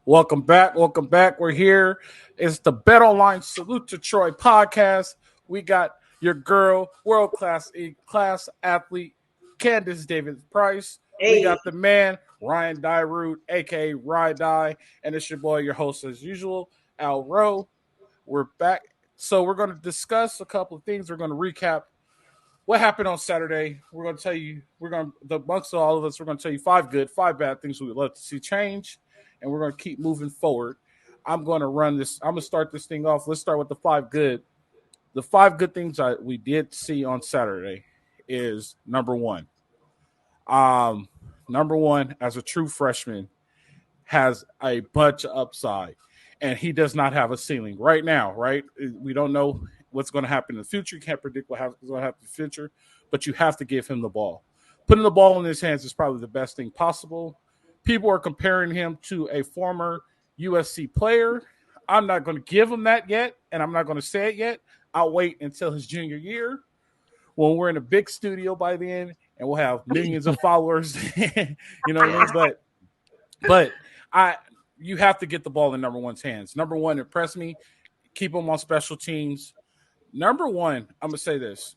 Welcome back. Welcome back. We're here. It's the Bet Online Salute to Troy podcast. We got your girl, world-class class athlete, Candice David Price. We got the man, Ryan Dyroot, a.k.a. Rye Dye. And it's your boy, your host as usual, Al Rowe. We're back. So we're going to discuss a couple of things. We're going to recap what happened on Saturday. We're going to tell you, amongst all of us, we're going to tell you 5 good, 5 bad things we would love to see change. And we're going to keep moving forward. I'm going to start this thing off. Let's start with the 5 good. The 5 good things we did see on Saturday is number one. Number one, as a true freshman, has a bunch of upside. And he does not have a ceiling right now, right? We don't know what's going to happen in the future. You can't predict what's going to happen in the future. But you have to give him the ball. Putting the ball in his hands is probably the best thing possible. People are comparing him to a former USC player. I'm not going to give him that yet, and I'm not going to say it yet. I'll wait until his junior year when we're in a big studio by then, and we'll have millions of followers. You know what I mean? But you have to get the ball in number one's hands. Number one, impress me. Keep him on special teams. Number one, I'm going to say this.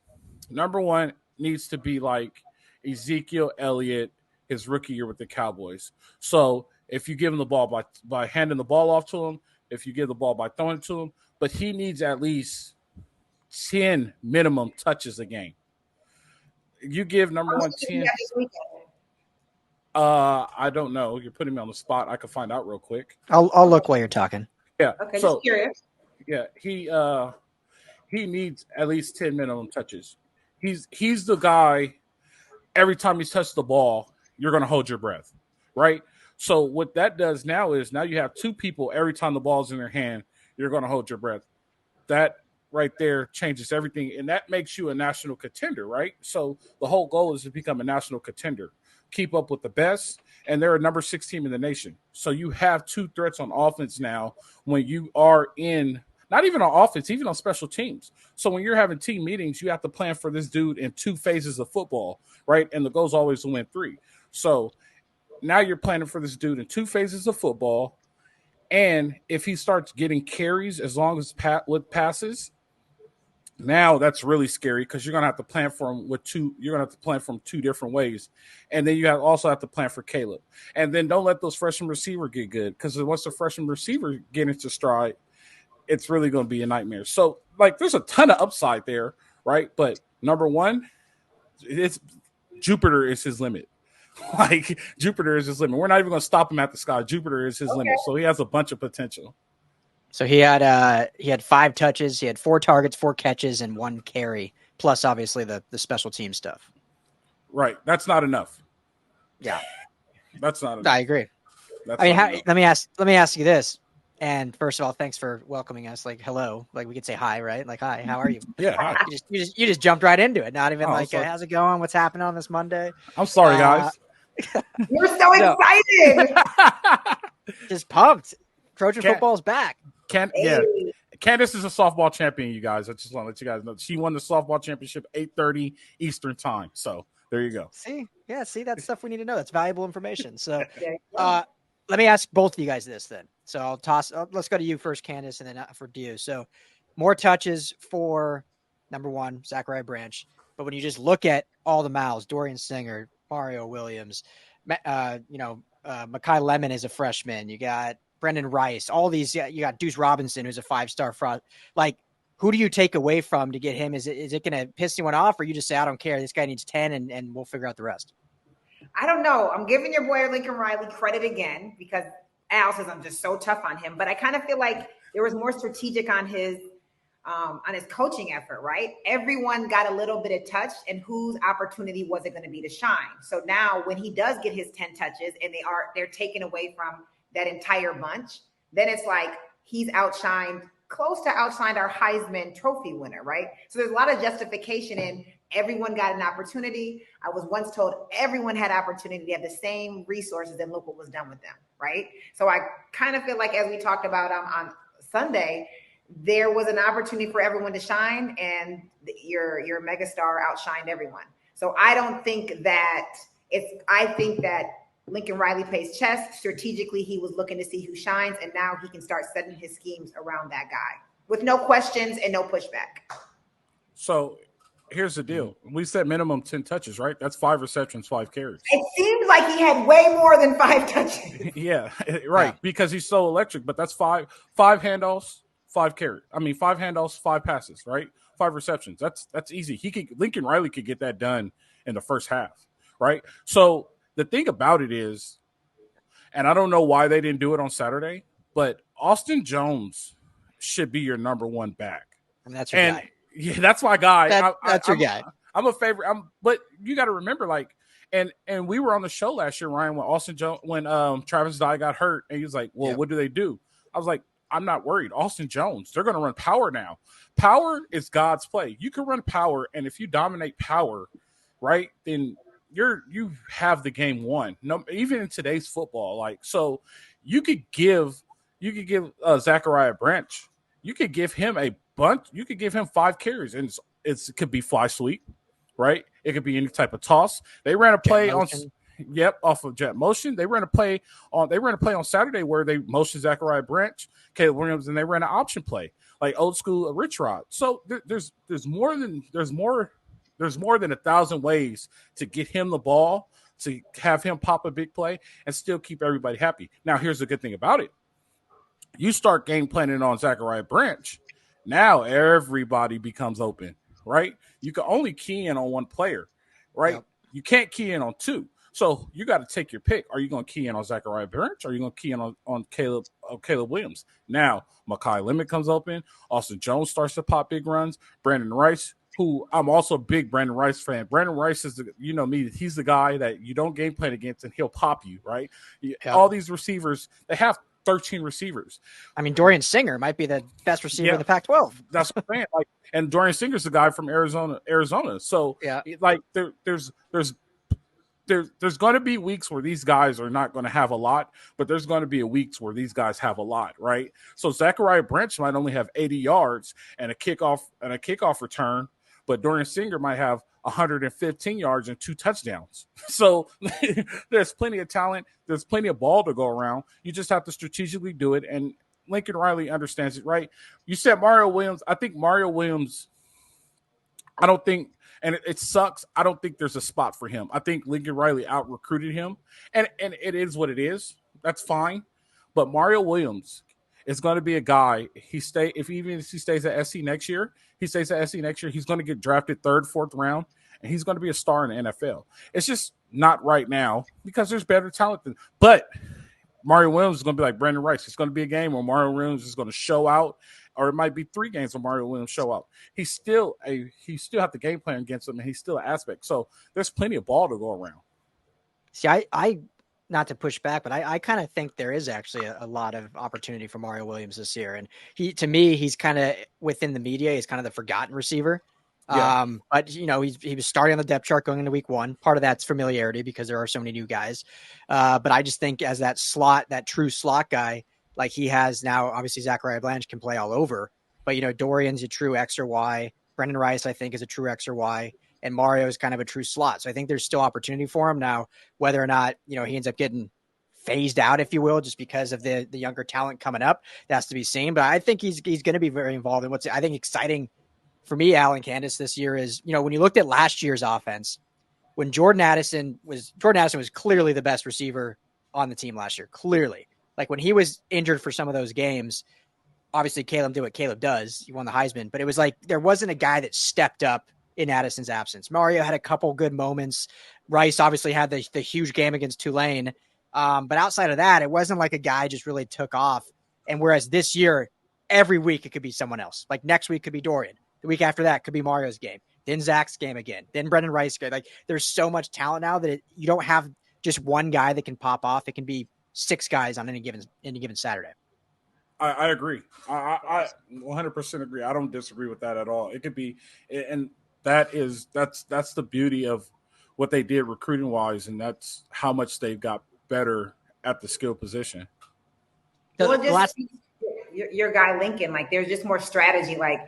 Number one needs to be like Ezekiel Elliott his rookie year with the Cowboys. So if you give him the ball by handing the ball off to him, if you give the ball by throwing it to him, but he needs at least 10 minimum touches a game. You give number one 10. I don't know. You're putting me on the spot. I can find out real quick. I'll look while you're talking. Yeah. Okay, so, just curious. Yeah, he needs at least 10 minimum touches. He's the guy. Every time he's touched the ball, you're going to hold your breath, right? So what that does now is you have 2 people every time the ball's in their hand, you're going to hold your breath. That right there changes everything, and that makes you a national contender, right? So the whole goal is to become a national contender, keep up with the best, and they're a number 6 team in the nation. So you have 2 threats on offense now when you are in – not even on offense, even on special teams. So when you're having team meetings, you have to plan for this dude in 2 phases of football, right? And the goal is always to win 3. So now you're planning for this dude in 2 phases of football. And if he starts getting carries as long as with passes, now that's really scary because you're going to have to plan for him with 2. You're going to have to plan for him 2 different ways. And then you also have to plan for Caleb. And then don't let those freshman receiver get good because once the freshman receiver get into stride, it's really going to be a nightmare. So, there's a ton of upside there, right? But number one, Jupiter is his limit. Jupiter is his limit. We're not even going to stop him at the sky. Jupiter is his limit. So he has a bunch of potential. So he had 5 touches. He had 4 targets, 4 catches, and 1 carry, plus obviously the special team stuff. Right. That's not enough. Yeah. That's not enough. I agree. Let me ask you this. And first of all, thanks for welcoming us. Hello. We could say hi, right? Hi, how are you? Yeah, hi. You just jumped right into it. Not even how's it going? What's happening on this Monday? I'm sorry, guys. You're so excited. Just pumped. Trojan football's back. Candice is a softball champion, you guys. I just want to let you guys know. She won the softball championship 8:30 Eastern time. So there you go. See, that's stuff we need to know. That's valuable information. So let me ask both of you guys this then. So let's go to you first, Candice, and then for Dio. So more touches for number one, Zachariah Branch. But when you just look at all the mouths, Dorian Singer, Mario Williams, Mekhi Lemon is a freshman. You got Brendan Rice, all these. You got Deuce Robinson, who's a 5-star fraud. Who do you take away from to get him? Is it going to piss anyone off, or you just say, I don't care, this guy needs 10, and we'll figure out the rest? I don't know. I'm giving your boy Lincoln Riley credit again because Al says I'm just so tough on him, but I kind of feel like there was more strategic on his coaching effort, right? Everyone got a little bit of touch, and whose opportunity was it going to be to shine? So now when he does get his 10 touches and they're taken away from that entire bunch, then it's like he's close to outshined our Heisman Trophy winner, right? So there's a lot of justification in everyone got an opportunity. I was once told everyone had opportunity to have the same resources, and look what was done with them, right? So I kind of feel like, as we talked about on Sunday, there was an opportunity for everyone to shine, and your megastar outshined everyone. So I don't think that I think that Lincoln Riley plays chess. Strategically, he was looking to see who shines, and now he can start setting his schemes around that guy with no questions and no pushback. So here's the deal. We said minimum 10 touches, right? That's 5 receptions, 5 carries. It seems like he had way more than 5 touches. Yeah, right. Yeah. Because he's so electric, but that's 5 handoffs, 5 carries. 5 handoffs, 5 passes, right? 5 receptions. That's easy. Lincoln Riley could get that done in the first half, right? So the thing about it is, and I don't know why they didn't do it on Saturday, but Austin Jones should be your number 1 back. And that's your guy. Yeah, that's my guy. That's your guy. I'm a favorite. But you got to remember, and we were on the show last year, Ryan, when Austin Jones, when Travis Dye got hurt, and he was like, "Well, what do they do?" I was like, "I'm not worried. Austin Jones, they're going to run power now. Power is God's play. You can run power, and if you dominate power, right, then you have the game won. No, even in today's football, so you could give Zachariah Branch, you could give him a bunch. You could give him 5 carries, and it could be fly sweep, right? It could be any type of toss. They ran a play off of jet motion. They ran a play on Saturday where they motioned Zachariah Branch, Caleb Williams, and they ran an option play, like old school Rich Rod. So there's more than 1,000 ways to get him the ball, to have him pop a big play, and still keep everybody happy. Now, here's the good thing about it. You start game planning on Zachariah Branch, now everybody becomes open, right? You can only key in on 1 player, right? Yep. You can't key in on 2. So you got to take your pick. Are you going to key in on Zachariah Branch? Or are you going to key in on Caleb Williams? Now, Mekhi Lemon comes open. Austin Jones starts to pop big runs. Brandon Rice, who I'm also a big Brandon Rice fan. Brandon Rice is, he's the guy that you don't game plan against and he'll pop you, right? Yep. All these receivers, they have 13 receivers. Dorian Singer might be the best receiver in the Pac-12. That's what I'm saying. And Dorian Singer's the guy from Arizona. So there's going to be weeks where these guys are not going to have a lot, but there's going to be weeks where these guys have a lot, right? So Zachariah Branch might only have 80 yards and a kickoff return, but Dorian Singer might have 115 yards and 2 touchdowns. So there's plenty of talent. There's plenty of ball to go around. You just have to strategically do it. And Lincoln Riley understands it, right? You said Mario Williams. I think Mario Williams, and it sucks. I don't think there's a spot for him. I think Lincoln Riley out-recruited him. And it is what it is. That's fine. But Mario Williams is going to be a guy. If he stays at SC next year, he's going to get drafted 3rd, 4th round, and he's going to be a star in the NFL. It's just not right now because there's better talent but Mario Williams is going to be like Brandon Rice. It's going to be a game where Mario Williams is going to show out, or it might be 3 games where Mario Williams show out. He still have the game plan against him, and he's still an aspect. So there's plenty of ball to go around. See, I not to push back, but I kind of think there is actually a lot of opportunity for Mario Williams this year. And to me, he's kind of within the media. He's kind of the forgotten receiver. Yeah. But he was starting on the depth chart going into week 1. Part of that's familiarity because there are so many new guys. But I just think as that true slot guy, like he has now, obviously Zachariah Branch can play all over, but Dorian's a true X or Y. Brendan Rice, I think, is a true X or Y. And Mario is kind of a true slot. So I think there's still opportunity for him now, whether or not, he ends up getting phased out, if you will, just because of the younger talent coming up. That has to be seen. But I think he's going to be very involved in what's, I think, exciting for me, Al and Candice, this year is, when you looked at last year's offense, when Jordan Addison was clearly the best receiver on the team last year. Clearly. Like when he was injured for some of those games, obviously Caleb did what Caleb does. He won the Heisman, but it was like there wasn't a guy that stepped up in Addison's absence. Mario had a couple good moments. Rice obviously had the huge game against Tulane. But outside of that, it wasn't like a guy just really took off. And whereas this year, every week it could be someone else. Like next week could be Dorian. The week after that could be Mario's game. Then Zach's game again. Then Brendan Rice. Like there's so much talent now that you don't have just one guy that can pop off. It can be 6 guys on any given Saturday. I agree. I 100% agree. I don't disagree with that at all. It could be, and that's the beauty of what they did recruiting wise, and that's how much they've got better at the skill position. Your guy Lincoln, like there's just more strategy. Like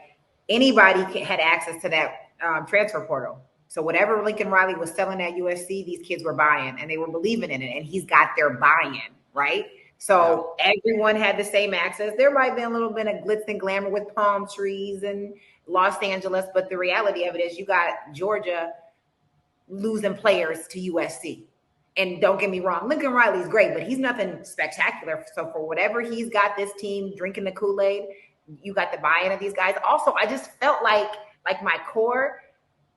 anybody had access to that transfer portal. So whatever Lincoln Riley was selling at USC, these kids were buying and they were believing in it. And he's got their buy-in, right? So everyone had the same access. There might be a little bit of glitz and glamour with palm trees and Los Angeles, but the reality of it is you got Georgia losing players to USC. And don't get me wrong, Lincoln Riley's great, but he's nothing spectacular. So for whatever he's got this team drinking the Kool-Aid, you got the buy-in of these guys. Also, I just felt like my core,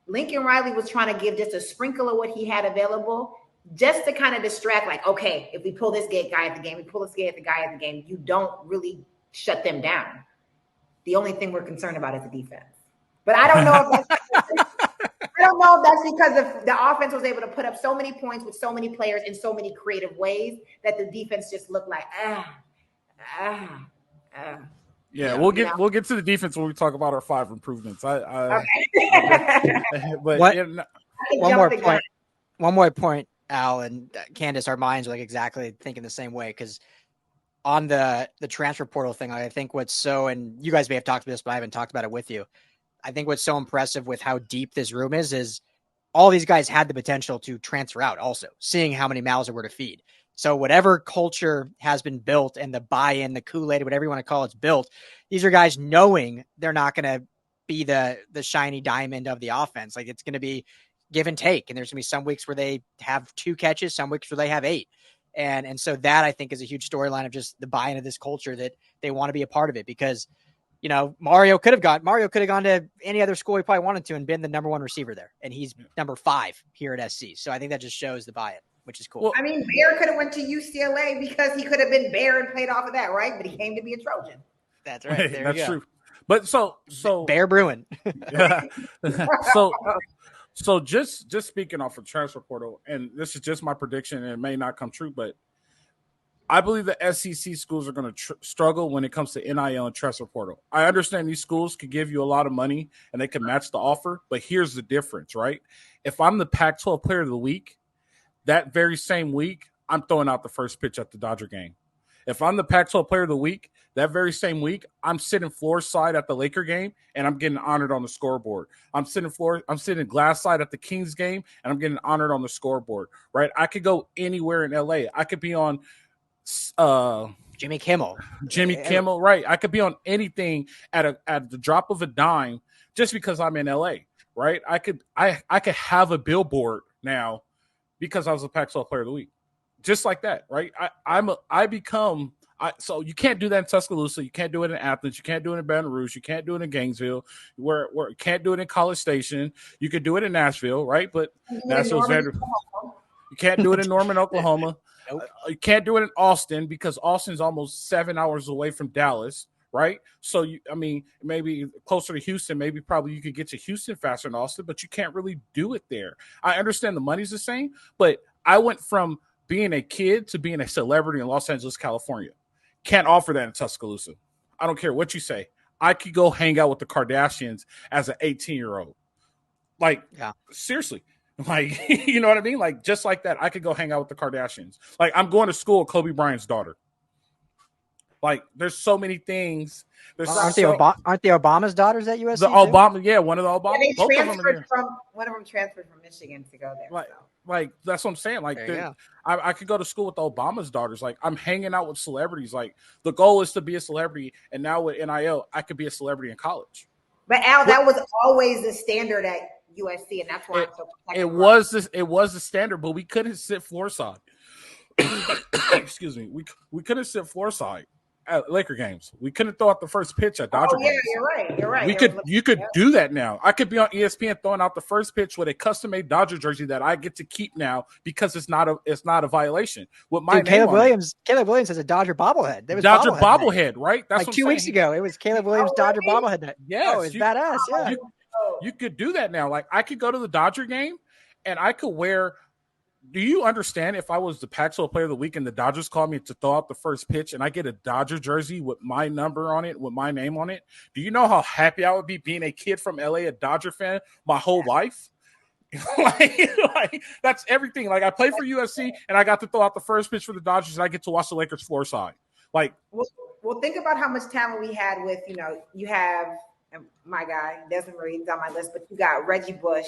Lincoln Riley was trying to give just a sprinkle of what he had available just to kind of distract, like, okay, if we pull this guy at the game, we pull this guy at the game, you don't really shut them down. The only thing we're concerned about is the defense. But I don't know if that's because the offense was able to put up so many points with so many players in so many creative ways that the defense just looked like, Yeah, we'll get to the defense when we talk about our 5 improvements. But one more point, Al and Candice, our minds are like exactly thinking the same way, because on the transfer portal thing, I think what's so, and you guys may have talked about this, but I haven't talked about it with you. I think what's so impressive with how deep this room is all these guys had the potential to transfer out also, seeing how many mouths there were to feed. So whatever culture has been built and the buy-in, the Kool-Aid, whatever you want to call it's built, these are guys knowing they're not going to be the shiny diamond of the offense. Like, it's going to be give and take. And there's going to be some weeks where they have 2 catches, some weeks where they have 8. And so that, I think, is a huge storyline of just the buy-in of this culture, that they want to be a part of it, because, you know, Mario could have gone to any other school he probably wanted to and been the number 1 receiver there. And he's number 5 here at SC. So I think that just shows the buy-in, which is cool. Well, I mean, Bear could have went to UCLA because he could have been Bear and played off of that, right? But he came to be a Trojan. That's right. There That's you go. true. But so Bear Bruin. Yeah. So just speaking off of transfer portal, and this is just my prediction, and it may not come true, but I believe the SEC schools are going to struggle when it comes to NIL and transfer portal. I understand these schools could give you a lot of money and they can match the offer, but here's the difference, right? If I'm the Pac-12 player of the week, that very same week, I'm throwing out the first pitch at the Dodger game. If I'm the Pac-12 player of the week, that very same week, I'm sitting floor side at the Laker game and I'm getting honored on the scoreboard. I'm sitting glass side at the Kings game and I'm getting honored on the scoreboard, right? I could go anywhere in LA. I could be on Jimmy Kimmel, right? I could be on anything at the drop of a dime just because I'm in LA, right? I could have a billboard now because I was a Pac-12 player of the week, just like that, right? So you can't do that in Tuscaloosa, you can't do it in Athens, you can't do it in Baton Rouge, you can't do it in Gainesville, where you can't do it in College Station, you could do it in Nashville, right? But Nashville's very. You can't do it in Norman, Oklahoma. Nope. You can't do it in Austin because Austin's almost 7 hours away from Dallas, right? So, maybe closer to Houston, probably you could get to Houston faster than Austin, but you can't really do it there. I understand the money's the same, but I went from being a kid to being a celebrity in Los Angeles, California. Can't offer that in Tuscaloosa. I don't care what you say. I could go hang out with the Kardashians as an 18-year-old. Like, seriously. Like, you know what I mean? Like, just like that, I could go hang out with the Kardashians. Like, I'm going to school with Kobe Bryant's daughter. Like, there's so many things. Aren't they Obama's daughters at USC? One of the Obama. One of them transferred from Michigan to go there. Like that's what I'm saying. Like, I could go to school with the Obama's daughters. Like, I'm hanging out with celebrities. Like, the goal is to be a celebrity, and now with NIL, I could be a celebrity in college. But Al, that was always the standard at USC, and that's why I'm so protective. It was the standard, but we couldn't sit floor side. Excuse me. We couldn't sit floor side at Laker games. We couldn't throw out the first pitch at Dodger games. You're right. You could do that now. I could be on ESPN throwing out the first pitch with a custom-made Dodger jersey that I get to keep now because it's not a violation. With my Caleb Williams has a Dodger bobblehead. There was Dodger bobblehead, right? That's like 2 weeks ago. It was Caleb Williams Dodger bobblehead. Yes, it's badass. Yeah. You could do that now. Like, I could go to the Dodger game and I could wear. Do you understand if I was the Pac-12 player of the week and the Dodgers called me to throw out the first pitch and I get a Dodger jersey with my number on it, with my name on it? Do you know how happy I would be being a kid from LA, a Dodger fan, my whole life? like that's everything. Like, I played for USC and I got to throw out the first pitch for the Dodgers and I get to watch the Lakers floor side. Like, well, think about how much talent we had with, you have my guy, Desmond Reed's on my list, but you got Reggie Bush,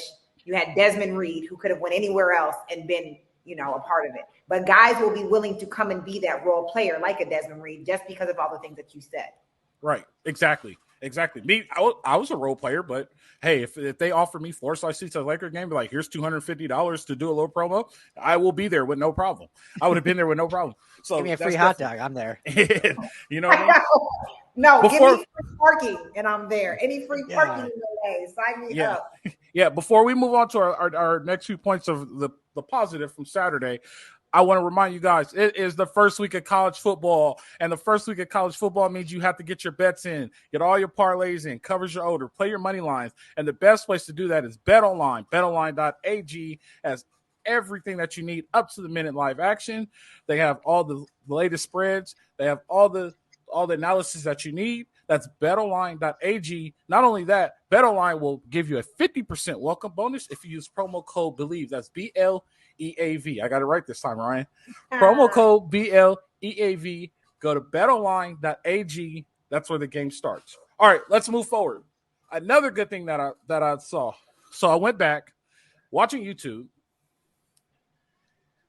You had Desmond Reed, who could have went anywhere else and been, a part of it. But guys will be willing to come and be that role player like a Desmond Reed just because of all the things that you said. Right. Exactly. Me, I was a role player, but hey, if they offer me floor-side seats at a Laker game, be like, here's $250 to do a little promo, I will be there with no problem. I would have been there with no problem. So give me a free hot dog. I'm there. You know what I mean? No, give me free parking and I'm there. Any free parking in the way, sign me up. Yeah, before we move on to our next few points of the positive from Saturday, I want to remind you guys, it is the first week of college football, and the first week of college football means you have to get your bets in, get all your parlays in, covers your odor, play your money lines, and the best place to do that is BetOnline. BetOnline.ag has everything that you need up to the minute live action. They have all the latest spreads. They have all the analysis that you need. That's betonline.ag. Not only that, BetOnline will give you a 50% welcome bonus if you use promo code BELIEVE. That's BLEAV. I got it right this time, Ryan. Promo code BLEAV. Go to betonline.ag. That's where the game starts. All right, let's move forward. Another good thing that I saw. So I went back watching YouTube.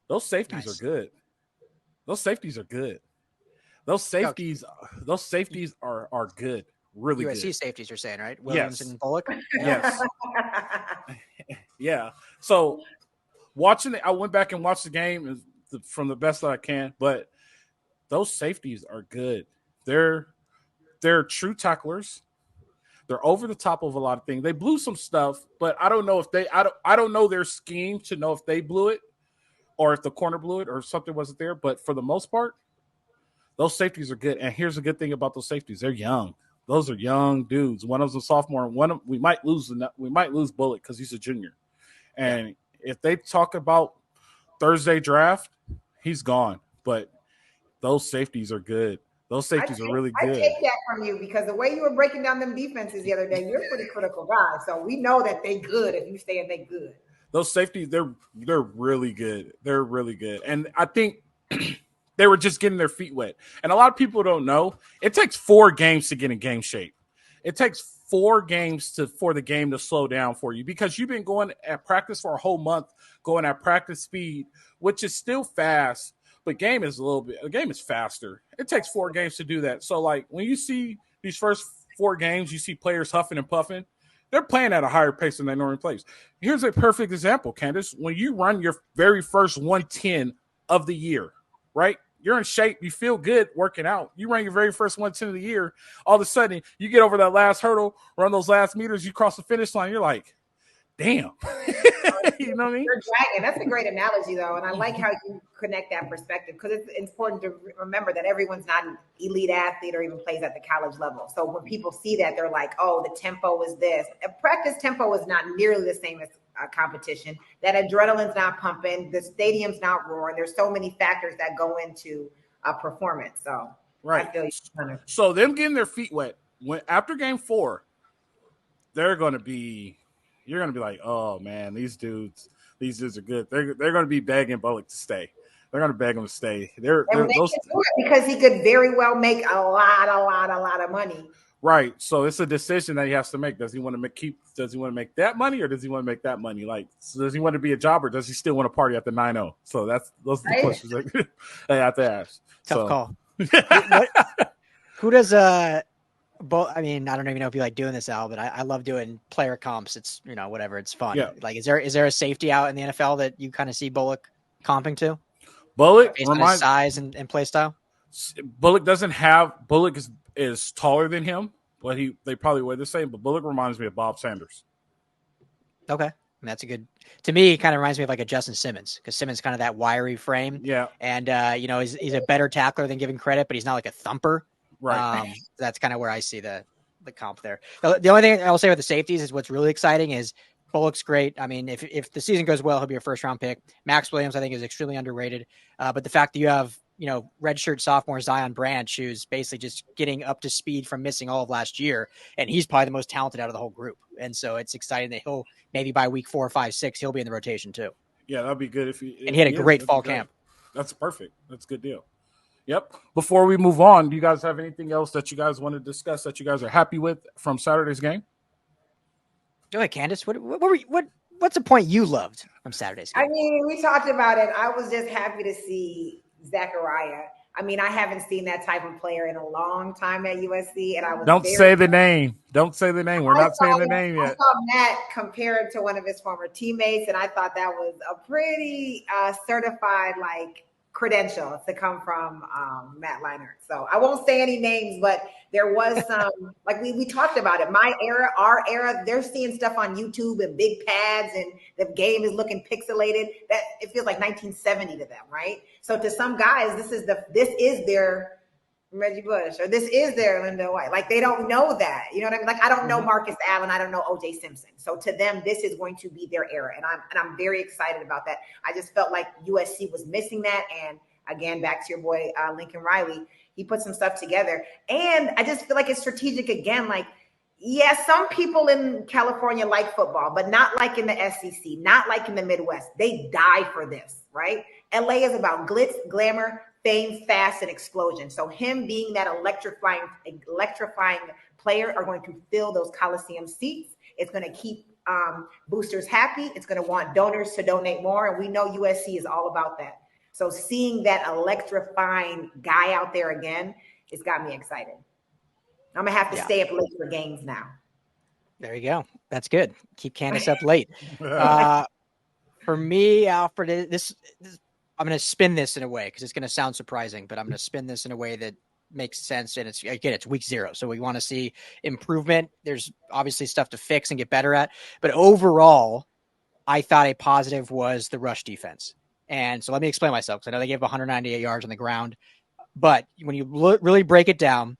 Those safeties are good. Those safeties are good. Those safeties are good. Really USC good. safeties, you're saying, right? Williams and Bullock? Yes. Yeah. So watching it, I went back and watched the game from the best that I can, but those safeties are good. They're true tacklers. They're over the top of a lot of things. They blew some stuff, but I don't know if I don't know their scheme to know if they blew it or if the corner blew it or something wasn't there. But for the most part, those safeties are good. And here's the good thing about those safeties. They're young. Those are young dudes. One of them's a sophomore. We might lose Bullock because he's a junior. And if they talk about Thursday draft, he's gone. But those safeties are good. Those safeties are really good. I take that from you because the way you were breaking down them defenses the other day, you're a pretty critical guy. So we know that they good if you say they good. Those safeties, they're really good. They're really good. And I think they were just getting their feet wet. And a lot of people don't know, it takes 4 games to get in game shape. It takes 4 games for the game to slow down for you because you've been going at practice for a whole month, going at practice speed, which is still fast, but game is faster. It takes 4 games to do that. So, like, when you see these first 4 games, you see players huffing and puffing, they're playing at a higher pace than they normally play. Here's a perfect example, Candice. When you run your very first 110 of the year, right? You're in shape. You feel good working out. You run your very first 110 of the year. All of a sudden, you get over that last hurdle, run those last meters, you cross the finish line. You're like, damn. You know what I mean? You're dragging. That's a great analogy, though. And I like how you connect that perspective because it's important to remember that everyone's not an elite athlete or even plays at the college level. So when people see that, they're like, oh, the tempo is this. Practice tempo is not nearly the same as competition. That adrenaline's not pumping. The stadium's not roaring. There's so many factors that go into a performance. So right. I feel you. So them getting their feet wet after game 4, you're going to be like, oh man, these dudes are good. They're going to be begging Bullock to stay. They're going to beg him to stay. They can do it because he could very well make a lot of money. Right. So it's a decision that he has to make. Does he want to does he want to make that money or does he want to make that money? Like, so does he want to be a jobber? Or does he still want to party at the 9-0? So those are the questions that they have to ask. Tough call. Who does I mean, I don't even know if you like doing this, Al, but I love doing player comps. It's, whatever. It's fun. Yeah. Like, is there a safety out in the NFL that you kind of see Bullock comping to? Bullock based on his size and play style? Bullock is taller than him, but they probably weigh the same. But Bullock reminds me of Bob Sanders. Okay. And that's to me, it kind of reminds me of like a Justin Simmons because Simmons kind of that wiry frame. Yeah. And, he's a better tackler than given credit, but he's not like a thumper. Right. That's kind of where I see the comp there. The only thing I'll say with the safeties is what's really exciting is Bullock's great. I mean, if the season goes well, he'll be a first-round pick. Max Williams, I think, is extremely underrated. But the fact that you have, redshirt sophomore Zion Branch, who's basically just getting up to speed from missing all of last year, and he's probably the most talented out of the whole group. And so it's exciting that he'll maybe by week 4, 5, 6, he'll be in the rotation too. Yeah, that'd be good if he had a great fall camp. That's perfect. That's a good deal. Yep. Before we move on, do you guys have anything else that you guys want to discuss that you guys are happy with from Saturday's game? Go ahead, Candice. What what's a point you loved from Saturday's game? I mean, we talked about it. I was just happy to see Zachariah. I mean, I haven't seen that type of player in a long time at USC, and I was Don't say the name. Don't say the name. We're not saying the name I yet. saw Matt compared to one of his former teammates, and I thought that was a pretty certified credential to come from Matt Leinart. So I won't say any names, but there was some we talked about it. My era, our era, they're seeing stuff on YouTube and big pads, and the game is looking pixelated. That it feels like 1970 to them, right? So to some guys, this is their Reggie Bush, or this is their Linda White. Like, they don't know that. You know what I mean? Like, I don't know Marcus Allen. I don't know O.J. Simpson. So to them, this is going to be their era. And I'm very excited about that. I just felt like USC was missing that. And again, back to your boy, Lincoln Riley, he put some stuff together. And I just feel like it's strategic again. Like, yeah, some people in California like football, but not like in the SEC, not like in the Midwest. They die for this, right? LA is about glitz, glamour, fame, fast, and explosion. So him being that electrifying player are going to fill those Coliseum seats. It's going to keep boosters happy. It's going to want donors to donate more. And we know USC is all about that. So seeing that electrifying guy out there again, it's got me excited. I'm going to have to stay up late for games now. There you go. That's good. Keep Candice up late. For me, Alfred, this I'm going to spin this in a way because it's going to sound surprising, but I'm going to spin this in a way that makes sense. And it's week 0. So we want to see improvement. There's obviously stuff to fix and get better at, but overall, I thought a positive was the rush defense. And so let me explain myself, because I know they gave 198 yards on the ground, but when you really break it down,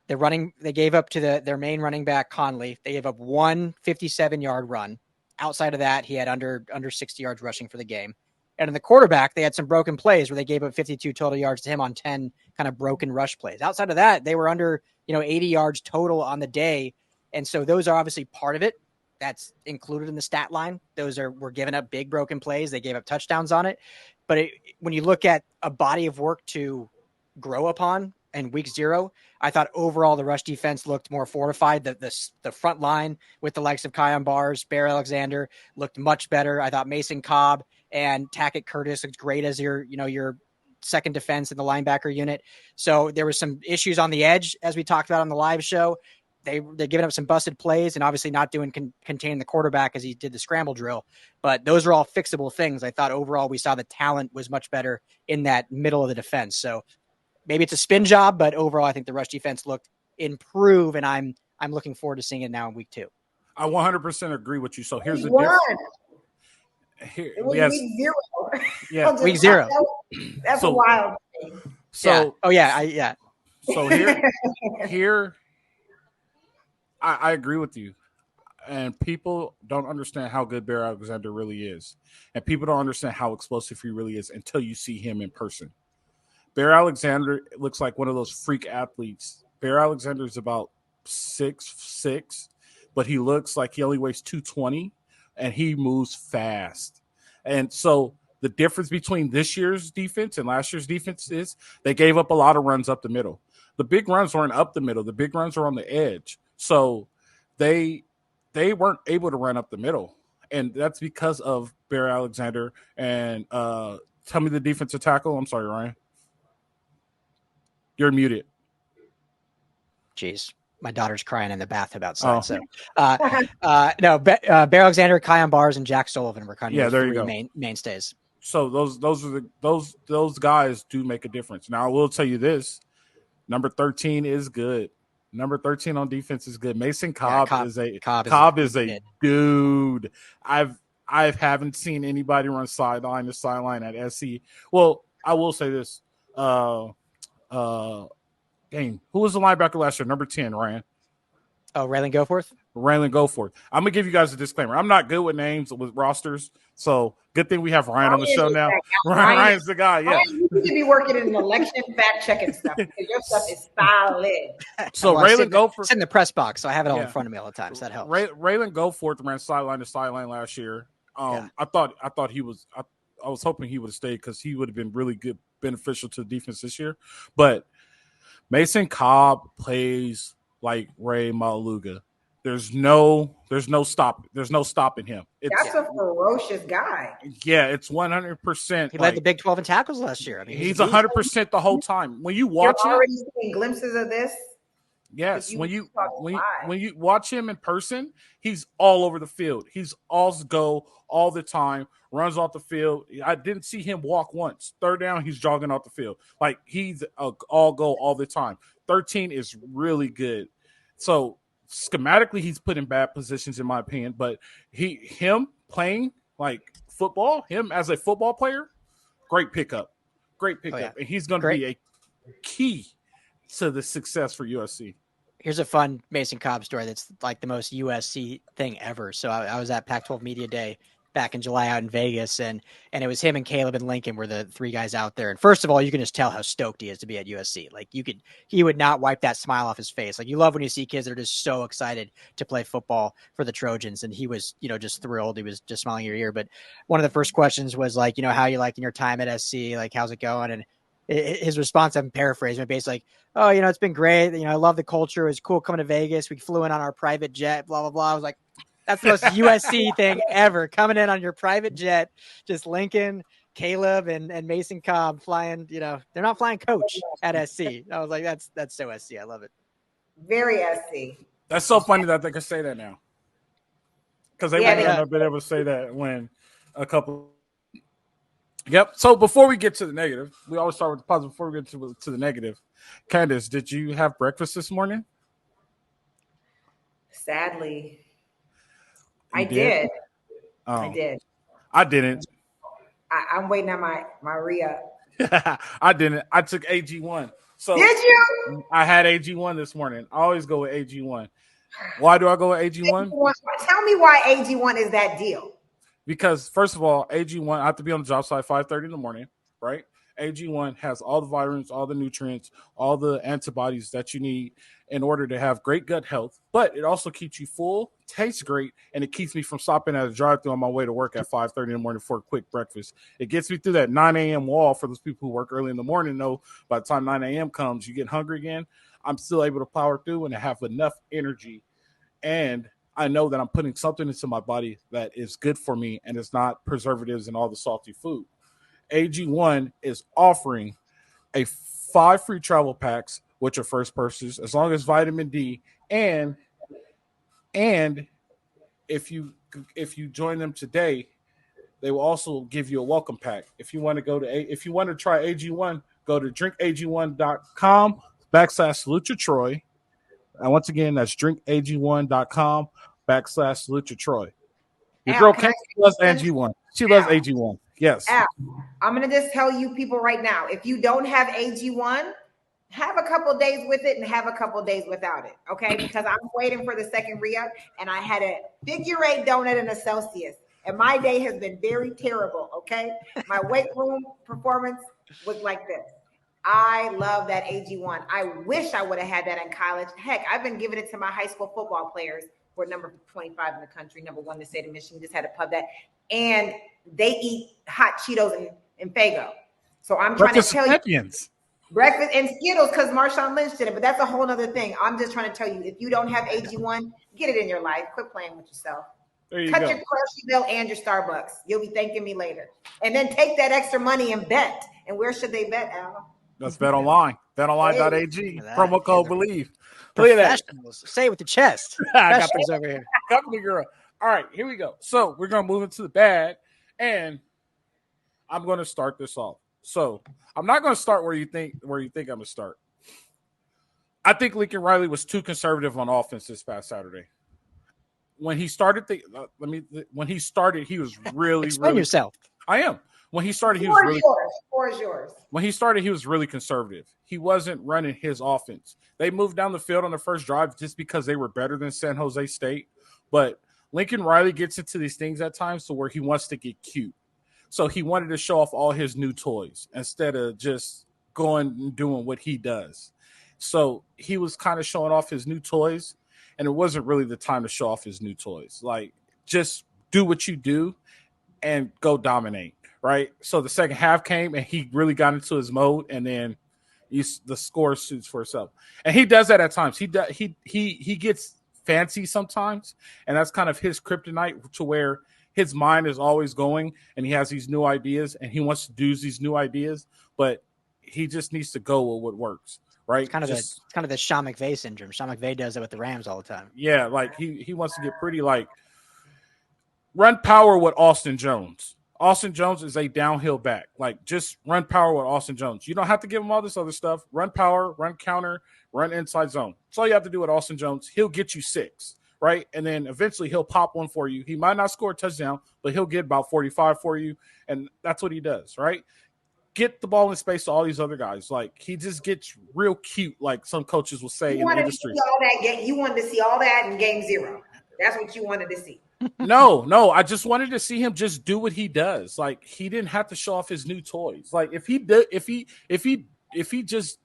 they gave up to their main running back, Conley. They gave up one 57-yard run. Outside of that, he had under 60 yards rushing for the game. And in the quarterback, they had some broken plays where they gave up 52 total yards to him on 10 kind of broken rush plays. Outside of that, they were under 80 yards total on the day. And so those are obviously part of it. That's included in the stat line. We're giving up big broken plays. They gave up touchdowns on it. But when you look at a body of work to grow upon in week 0, I thought overall the rush defense looked more fortified. The front line with the likes of Kion Bars, Bear Alexander looked much better. I thought Mason Cobb and Tackett Curtis looked great as your second defense in the linebacker unit. So there were some issues on the edge, as we talked about on the live show. They're giving up some busted plays and obviously not doing containing the quarterback as he did the scramble drill. But those are all fixable things. I thought overall we saw the talent was much better in that middle of the defense. So maybe it's a spin job, but overall I think the rush defense looked improved, and I'm looking forward to seeing it now in week 2. I 100% agree with you. So here's the difference. Week 0. Yeah, week 0. That's a wild thing. So yeah. So here I agree with you. And people don't understand how good Bear Alexander really is. And people don't understand how explosive he really is until you see him in person. Bear Alexander looks like one of those freak athletes. Bear Alexander is about 6'6", but he looks like he only weighs 220, and he moves fast. And so the difference between this year's defense and last year's defense is they gave up a lot of runs up the middle. The big runs weren't up the middle. The big runs are on the edge. So they weren't able to run up the middle. And that's because of Bear Alexander. And tell me the defensive tackle. I'm sorry, Ryan. You're muted. Jeez. My daughter's crying in the bathtub outside. So, no, Bear Alexander, Kion Bars, and Jack Sullivan were kind of there you go. mainstays. So those guys do make a difference. Now I will tell you this: number 13 is good. Number 13 on defense is good. Mason Cobb, is a dude. I haven't seen anybody run sideline to sideline at SC. Well, I will say this. Dang, who was the linebacker last year? Number 10, Ryan. Oh, Raylan Goforth? Raylan Goforth. I'm going to give you guys a disclaimer. I'm not good with names, with rosters, so good thing we have Ryan on the show now. Ryan's the guy, yeah. Ryan, you need to be working in election fact-checking stuff because your stuff is solid. So Raylan Goforth. It's in the press box, so I have it all in front of me all the time, so that helps. Raylan Goforth ran sideline to sideline last year. I thought he was I was hoping he would have stayed because he would have been really good, beneficial to the defense this year. But Mason Cobb plays like Ray Maluga. There's no stopping him. That's a ferocious guy. Yeah, it's 100%. He led the Big 12 in tackles last year. I mean, he's 100% the whole time. When you watch You're already seeing glimpses of this. Yes, when you watch him in person, he's all over the field. He's all go all the time, runs off the field. I didn't see him walk once. Third down, he's jogging off the field. Like he's all go all the time. 13 is really good. So schematically, he's put in bad positions in my opinion, but him playing like football, him as a football player, great pickup. And he's going to be a key to the success for USC. Here's a fun Mason Cobb story that's like the most USC thing ever. So I was at Pac-12 Media Day back in July out in Vegas, and it was him and Caleb and Lincoln were the three guys out there. And first of all, you can just tell how stoked he is to be at USC. Like he would not wipe that smile off his face. Like you love when you see kids that are just so excited to play football for the Trojans. And he was, just thrilled. He was just smiling ear to ear. But one of the first questions was like, how you liking your time at SC? Like, how's it going? And his response, I'm paraphrasing, but basically like, oh, it's been great. I love the culture. It was cool coming to Vegas. We flew in on our private jet, blah, blah, blah. I was like, that's the most USC thing ever. Coming in on your private jet, just Lincoln, Caleb, and Mason Cobb flying, they're not flying coach at SC. I was like, that's so SC. I love it. Very SC. That's so funny that they can say that now. Because they wouldn't have been able to say that when a couple. Yep. So before we get to the negative, we always start with the positive. Before we get to the negative, Candice, did you have breakfast this morning? Sadly, I did. I did. I didn't. I'm waiting on my re-up. I didn't. I took AG1. So did you? I had AG1 this morning. I always go with AG1. Why do I go with AG1? Tell me why AG1 is that deal. Because, first of all, AG1, I have to be on the job site 5:30 in the morning, right? AG1 has all the vitamins, all the nutrients, all the antibodies that you need in order to have great gut health. But it also keeps you full, tastes great, and it keeps me from stopping at a drive-thru on my way to work at 5:30 in the morning for a quick breakfast. It gets me through that 9 a.m. wall for those people who work early in the morning. Know by the time 9 a.m. comes, you get hungry again. I'm still able to power through and have enough energy. And I know that I'm putting something into my body that is good for me and it's not preservatives and all the salty food. AG1 is offering 5 free travel packs with your first purchase, as long as vitamin D, and if you join them today, they will also give you a welcome pack. If you want to try AG1, go to drinkag1.com/SaluteYourTroy. And once again, that's drinkag1.com/SaluteYourTroy. Your girl Candice loves AG1. She loves AG1. Yes. Al, I'm going to just tell you people right now, if you don't have AG1, have a couple days with it and have a couple days without it, okay? Because I'm waiting for the second re-up, and I had a figure 8 donut and a Celsius, and my day has been very terrible, okay? My weight room performance was like this. I love that AG1. I wish I would have had that in college. Heck, I've been giving it to my high school football players. We're number 25 in the country, number 1 in the state of Michigan. Just had to pub that. And they eat hot Cheetos and Faygo. So I'm trying to tell you. Breakfast and Skittles because Marshawn Lynch did it. But that's a whole other thing. I'm just trying to tell you, if you don't have AG1, get it in your life. Quit playing with yourself. Cut your grocery bill and your Starbucks. You'll be thanking me later. And then take that extra money and bet. And where should they bet, Al? Let's bet online. BetOnline.ag. Promo code BELIEVE. Look at that. Say it with the chest. I got this over here. Company girl. All right, here we go. So we're going to move into the bag, and I'm going to start this off. So I'm not going to start where you think I'm going to start. I think Lincoln Riley was too conservative on offense this past Saturday. When he started, he was really. Explain yourself. I am. When he started, he was really conservative. He wasn't running his offense. They moved down the field on the first drive just because they were better than San Jose State. But Lincoln Riley gets into these things at times to where he wants to get cute. So he wanted to show off all his new toys instead of just going and doing what he does. So he was kind of showing off his new toys, and it wasn't really the time to show off his new toys. Like, just do what you do and go dominate. Right, so the second half came and he really got into his mode, and then the score suits for itself. And he does that at times. He gets fancy sometimes, and that's kind of his kryptonite, to where his mind is always going and he has these new ideas and he wants to do these new ideas, but he just needs to go with what works, right? It's kind of the Sean McVay syndrome. Sean McVay does it with the Rams all the time. Yeah, like he wants to get pretty like run power with Austin Jones. Austin Jones is a downhill back. Like, just run power with Austin Jones. You don't have to give him all this other stuff. Run power, run counter, run inside zone. That's all you have to do with Austin Jones. He'll get you 6, right? And then eventually he'll pop one for you. He might not score a touchdown, but he'll get about 45 for you, and that's what he does, right? Get the ball in space to all these other guys. Like, he just gets real cute, like some coaches will say in the industry. You wanted to see all that in game 0. That's what you wanted to see. No, I just wanted to see him just do what he does. Like, he didn't have to show off his new toys. Like, if he just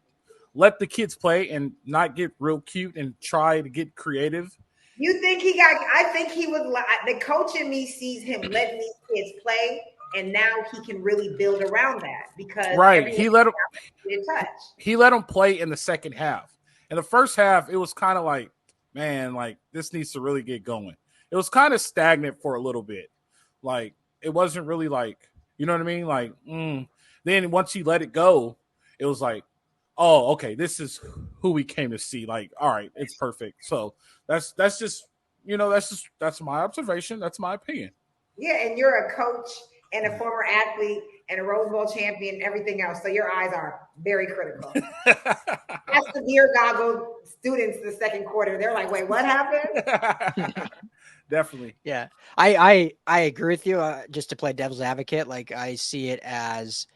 let the kids play and not get real cute and try to get creative. You think I think he was the coach in me sees him letting these kids play, and now he can really build around that because he let him play in the second half. In the first half, it was kind of like, man, like, this needs to really get going. It was kind of stagnant for a little bit. Like, it wasn't really like, you know what I mean? Like, then once he let it go, it was like, oh, okay, this is who we came to see. Like, all right, it's perfect. So that's just, that's my observation. That's my opinion. Yeah, and you're a coach and a former athlete and a Rose Bowl champion and everything else. So your eyes are very critical. That's the beer goggle students the second quarter. They're like, wait, what happened? Definitely. Yeah. I agree with you. Just to play devil's advocate, like, I see it as,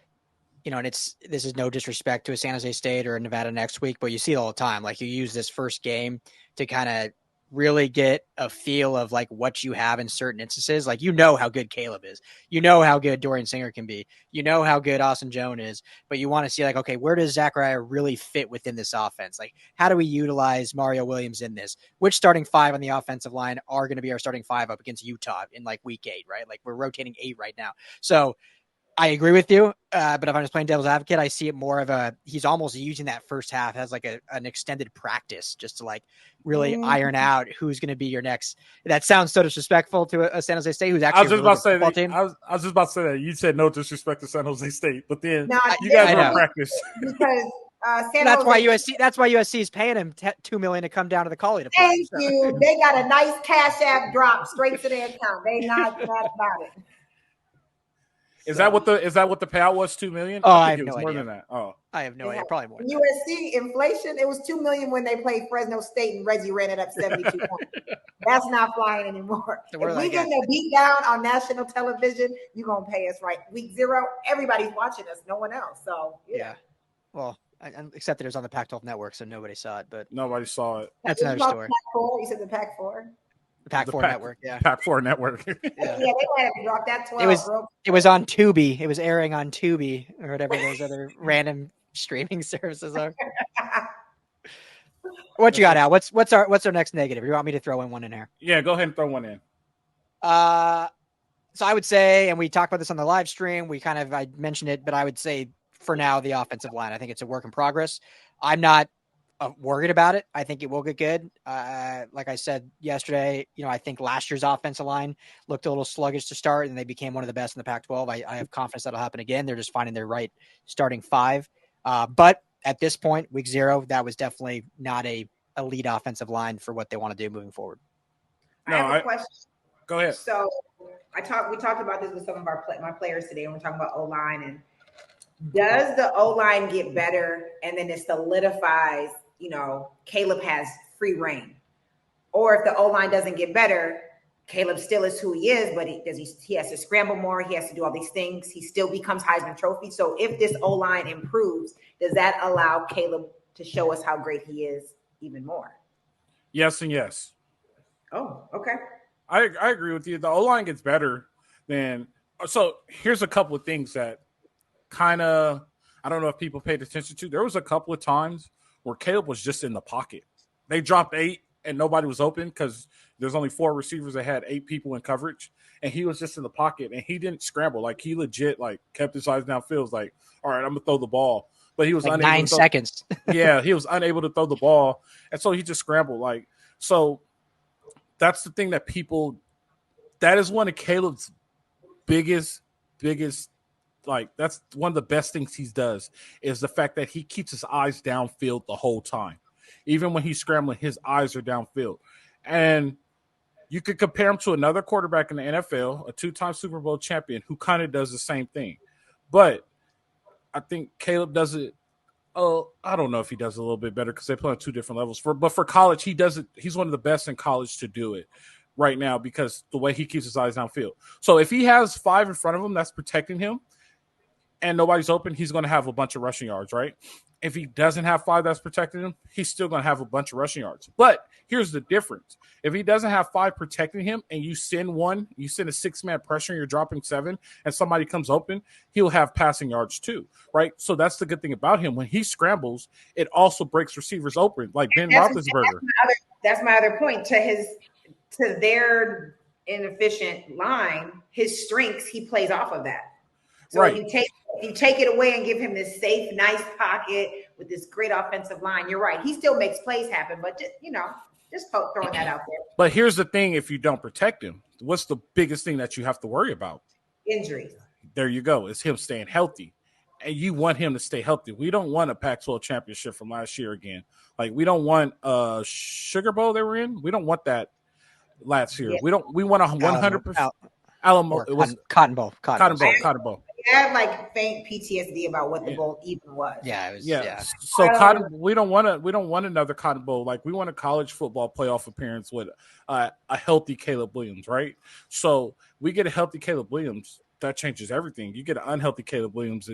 and this is no disrespect to a San Jose State or a Nevada next week, but you see it all the time. Like, you use this first game to kind of really get a feel of like what you have in certain instances. Like, how good Caleb is, how good Dorian Singer can be, how good Austin Jones is, but you want to see like, okay, where does Zachariah really fit within this offense? Like, how do we utilize Mario Williams in this? Which starting 5 on the offensive line are going to be our starting 5 up against Utah in like week 8, right? Like, we're rotating 8 right now. So I agree with you, but if I'm just playing devil's advocate, I see it more of he's almost using that first half as like an extended practice just to like really iron out who's going to be your next. That sounds so disrespectful to a San Jose State who's actually I was just about to say that. You said no disrespect to San Jose State, but then you guys are in practice. Because why USC is paying him $2 million to come down to the Collie to play. Thank you. They got a nice Cash App drop straight to their account. They not mad about it. Is that what the payout was? $2 million? Oh, I have no idea. More than that. Oh, I have no idea. Probably more. USC inflation. It was $2 million when they played Fresno State, and Reggie ran it up 72 points. That's not flying anymore. So if we get a beat down on national television, you're gonna pay us right. Week 0, everybody's watching us. No one else. So yeah. Well, except that it was on the Pac-12 network, so nobody saw it. But nobody saw it. That's another story. Pac-4? You said the Pac-4. The Pac-4 network, yeah. Pac-4 network. Yeah, they might have to drop that 12. It was on Tubi. It was airing on Tubi or whatever those other random streaming services are. What you got, Al? What's our next negative? You want me to throw one in there? Yeah, go ahead and throw one in. So I would say, and we talked about this on the live stream, I mentioned it, but I would say for now, the offensive line, I think it's a work in progress. I'm not worried about it. I think it will get good. Like I said yesterday, I think last year's offensive line looked a little sluggish to start, and they became one of the best in the Pac-12. I have confidence that'll happen again. They're just finding their right starting 5. But at this point, week 0, that was definitely not a elite offensive line for what they want to do moving forward. I have a question. Go ahead. So we talked about this with some of my players today, and we're talking about O-line. And does the O-line get better, and then it solidifies, Caleb has free reign? Or if the O-line doesn't get better, Caleb still is who he is, but he has to scramble more. He has to do all these things. He still becomes Heisman Trophy. So if this O-line improves, does that allow Caleb to show us how great he is even more? Yes and yes. Oh, okay. I agree with you. The O-line gets better than – so here's a couple of things that kind of – I don't know if people paid attention to. There was a couple of times where Caleb was just in the pocket. They dropped 8 and nobody was open because there's only 4 receivers that had 8 people in coverage, and he was just in the pocket, and he didn't scramble. Like, he legit, kept his eyes downfield, like, all right, I'm going to throw the ball. But he was unable 9 seconds. Yeah, he was unable to throw the ball, and so he just scrambled. So that's the thing that people. That is one of Caleb's biggest, like that's one of the best things he does is the fact that he keeps his eyes downfield the whole time. Even when he's scrambling, his eyes are downfield. And you could compare him to another quarterback in the NFL, a 2-time Super Bowl champion, who kind of does the same thing. But I think Caleb does it. I don't know if he does it a little bit better because they play on 2 different levels. But for college, he does it. He's one of the best in college to do it right now because the way he keeps his eyes downfield. So if he has 5 in front of him that's protecting him and nobody's open, he's going to have a bunch of rushing yards, right? If he doesn't have 5 that's protecting him, he's still going to have a bunch of rushing yards. But here's the difference. If he doesn't have 5 protecting him and you send a 6-man pressure and you're dropping 7 and somebody comes open, he'll have passing yards too, right? So that's the good thing about him. When he scrambles, it also breaks receivers open, like Ben Roethlisberger. That's my other point. To their inefficient line, his strengths, he plays off of that. So right. if you take it away and give him this safe, nice pocket with this great offensive line, you're right. He still makes plays happen, but just throwing that out there. But here's the thing: if you don't protect him, what's the biggest thing that you have to worry about? Injuries. There you go. It's him staying healthy, and you want him to stay healthy. We don't want a Pac-12 championship from last year again. Like we don't want Sugar Bowl they were in. We don't want that last year. Yeah. We want a 100%. Alamo. It was Cotton Bowl. Cotton Bowl. I have like faint PTSD about what the bowl even was. Yeah, it was. Yeah. So Cotton. We don't want another Cotton Bowl. Like we want a college football playoff appearance with a healthy Caleb Williams, right? So we get a healthy Caleb Williams, that changes everything. You get an unhealthy Caleb Williams,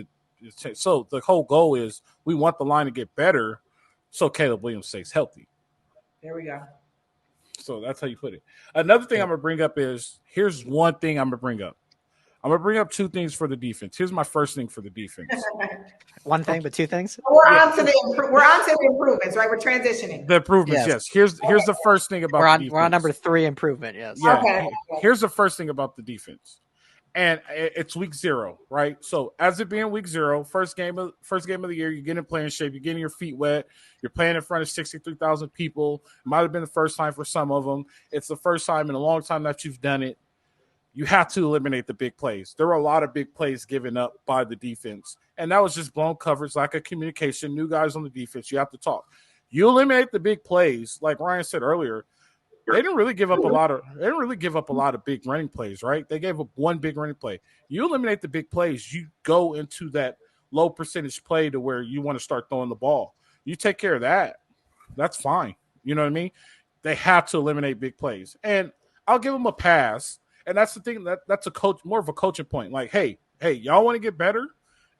so the whole goal is we want the line to get better, so Caleb Williams stays healthy. There we go. So that's how you put it. Another thing I'm going to bring up is, here's one thing I'm going to bring up. I'm going to bring up 2 things for the defense. Here's my first thing for the defense. One thing, but 2 things? We're on to the improvements, right? We're transitioning. The improvements, yes. Here's the first thing about the defense. We're on number 3 improvement, yes. Yeah. Okay. Here's the first thing about the defense. And it's week 0, right? So as it being week 0, first game of the year, you're getting playing shape, you're getting your feet wet, you're playing in front of 63,000 people. It might have been the first time for some of them. It's the first time in a long time that you've done it. You have to eliminate the big plays. There were a lot of big plays given up by the defense, and that was just blown coverage, lack of communication, new guys on the defense. You have to talk. You eliminate the big plays, like Ryan said earlier. They didn't really give up a lot of big running plays, right? They gave up 1 big running play. You eliminate the big plays, you go into that low percentage play to where you want to start throwing the ball. You take care of that. That's fine. You know what I mean? They have to eliminate big plays. And I'll give them a pass. And that's the thing, that's a coach, more of a coaching point. Like, hey, y'all want to get better?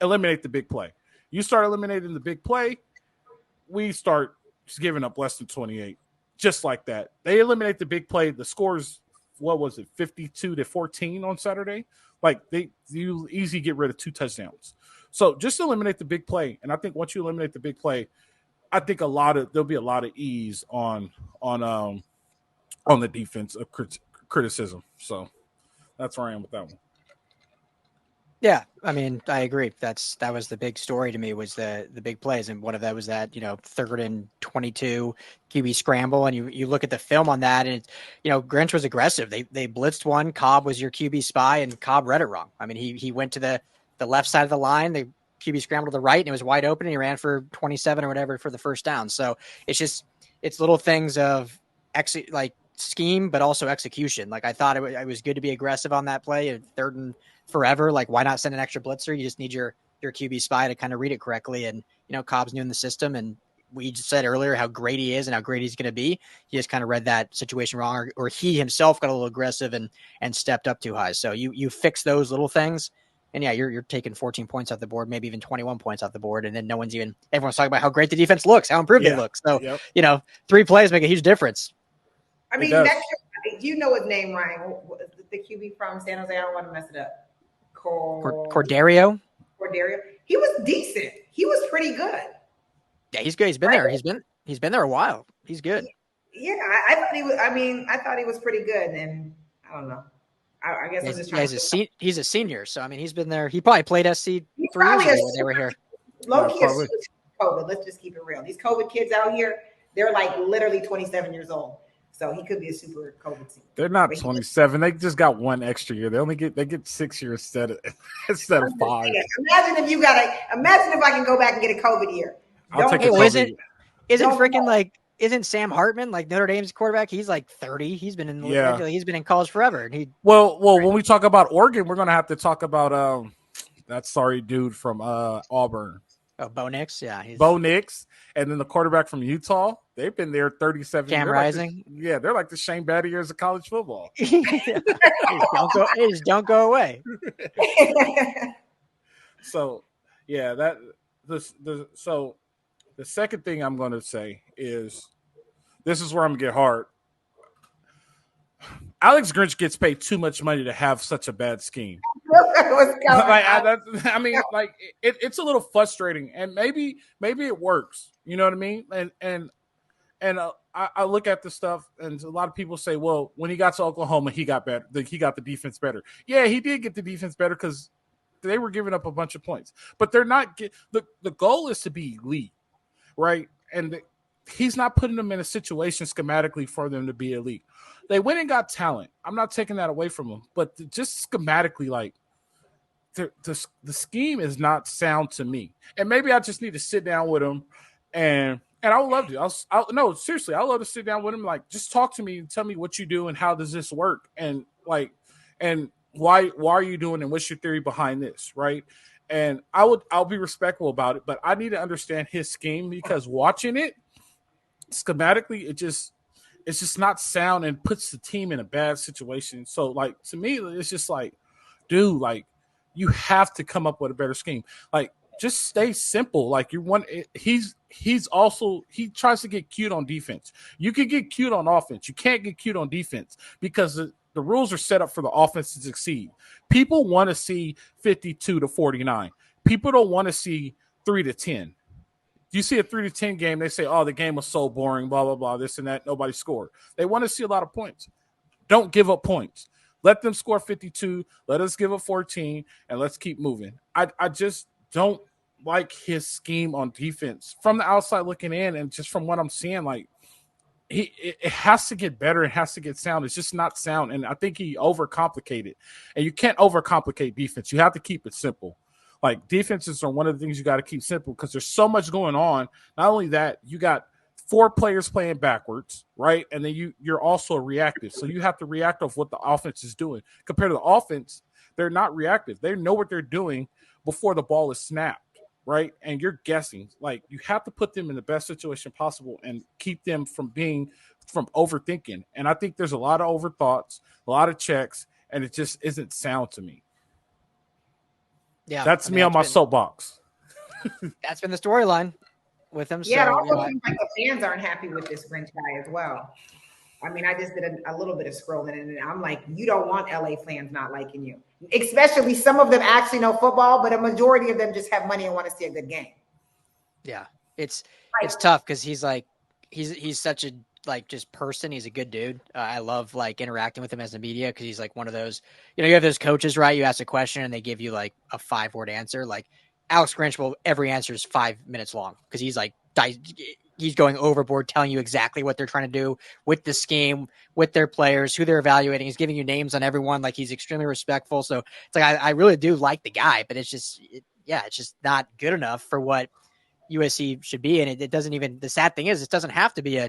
Eliminate the big play. You start eliminating the big play, we start giving up less than 28. Just like that. They eliminate the big play. The scores, what was it, 52-14 on Saturday? Like, you easily get rid of 2 touchdowns. So just eliminate the big play. And I think once you eliminate the big play, I think there'll be a lot of ease on the defense of criticism. So that's where I am with that one. Yeah, I mean, I agree. That was the big story to me, was the big plays, and one of that was that 3rd and 22 QB scramble, and you look at the film on that, and Grinch was aggressive. They blitzed one. Cobb was your QB spy, and Cobb read it wrong. I mean, he went to the left side of the line. The QB scrambled to the right, and it was wide open, and he ran for 27 or whatever for the first down. So it's little things of scheme, but also execution. Like, I thought it was good to be aggressive on that play, 3rd and forever. Like, why not send an extra blitzer? You just need your QB spy to kind of read it correctly. And, Cobb's new in the system, and we just said earlier how great he is and how great he's going to be. He just kind of read that situation wrong, or he himself got a little aggressive and stepped up too high. So you fix those little things, and yeah, you're taking 14 points off the board, maybe even 21 points off the board. And then everyone's talking about how great the defense looks, how improved it looks. So, 3 plays make a huge difference. I mean, do you know his name, Ryan? The QB from San Jose? I don't want to mess it up. Cordario. He was decent. He was pretty good. Yeah, he's good. He's been there. He's been there a while. He's good. Yeah, I thought he was. I mean, I thought he was pretty good, and I don't know. I guess I'm just trying he's a senior, so I mean, he's been there. He probably played SC 3 years ago when they were here. Low-key COVID. Let's just keep it real. These COVID kids out here, they're like literally 27 years old. So he could be a super COVID team. They're not 27. They just got one extra year. They get 6 years instead of 5. Imagine if I can go back and get a COVID year. I'll take a COVID. COVID. Isn't Sam Hartman like Notre Dame's quarterback? He's like 30. He's been in he's been in college forever. And well, when we talk about Oregon, we're gonna have to talk about that sorry dude from Auburn. Oh, Bo Nix, yeah, Bo Nix, and then the quarterback from Utah. They've been there 37 Cam years. Rising. They're like the Shane Battiers of college football. Don't go away. So, so the second thing I'm going to say is this is where I'm going to get hard. Alex Grinch gets paid too much money to have such a bad scheme. It's a little frustrating, and maybe it works. You know what I mean? And I look at the stuff, and a lot of people say, well, when he got to Oklahoma, he got better. He got the defense better. Yeah, he did get the defense better because they were giving up a bunch of points. But they're not the goal is to be elite, right? And he's not putting them in a situation schematically for them to be elite. They went and got talent. I'm not taking that away from them, but just schematically, like the scheme is not sound to me. And maybe I just need to sit down with him, and I would love to. No, seriously, I would love to sit down with him. Like, just talk to me and tell me what you do and how does this work, and why are you doing it, and what's your theory behind this, right? And I'll be respectful about it, but I need to understand his scheme because watching it schematically, it's just not sound and puts the team in a bad situation. So, like, to me, it's just like, dude, like, you have to come up with a better scheme. Like, just stay simple. Like, he tries to get cute on defense. You can get cute on offense. You can't get cute on defense because the rules are set up for the offense to succeed. People want to see 52-49. People don't want to see 3-10. You see a 3-10 game, they say, oh, the game was so boring, blah, blah, blah, this and that. Nobody scored. They want to see a lot of points. Don't give up points. Let them score 52. Let us give up 14, and let's keep moving. I just don't like his scheme on defense. From the outside looking in and just from what I'm seeing, like, it has to get better. It has to get sound. It's just not sound, and I think he overcomplicated. And you can't overcomplicate defense. You have to keep it simple. Like, defenses are one of the things you got to keep simple because there's so much going on. Not only that, you got 4 players playing backwards, right? And then you're also reactive. So you have to react off what the offense is doing. Compared to the offense, they're not reactive. They know what they're doing before the ball is snapped, right? And you're guessing. Like, you have to put them in the best situation possible and keep them from overthinking. And I think there's a lot of overthoughts, a lot of checks, and it just isn't sound to me. Yeah, that's me on my soapbox. That's been the storyline with him. Yeah, it also seems like the fans aren't happy with this Grinch guy as well. I mean, I just did a little bit of scrolling, and I'm like, you don't want LA fans not liking you. Especially some of them actually know football, but a majority of them just have money and want to see a good game. Yeah, it's tough because he's such a just person. He's a good dude. I love interacting with him as a media because he's one of those, you have those coaches, right? You ask a question and they give you a 5-word answer. Like Alex Grinch every answer is 5 minutes long because he's going overboard, telling you exactly what they're trying to do with the scheme, with their players, who they're evaluating. He's giving you names on everyone. He's extremely respectful. So it's I really do like the guy, but it's just not good enough for what USC should be. And it doesn't even, the sad thing is it doesn't have to be a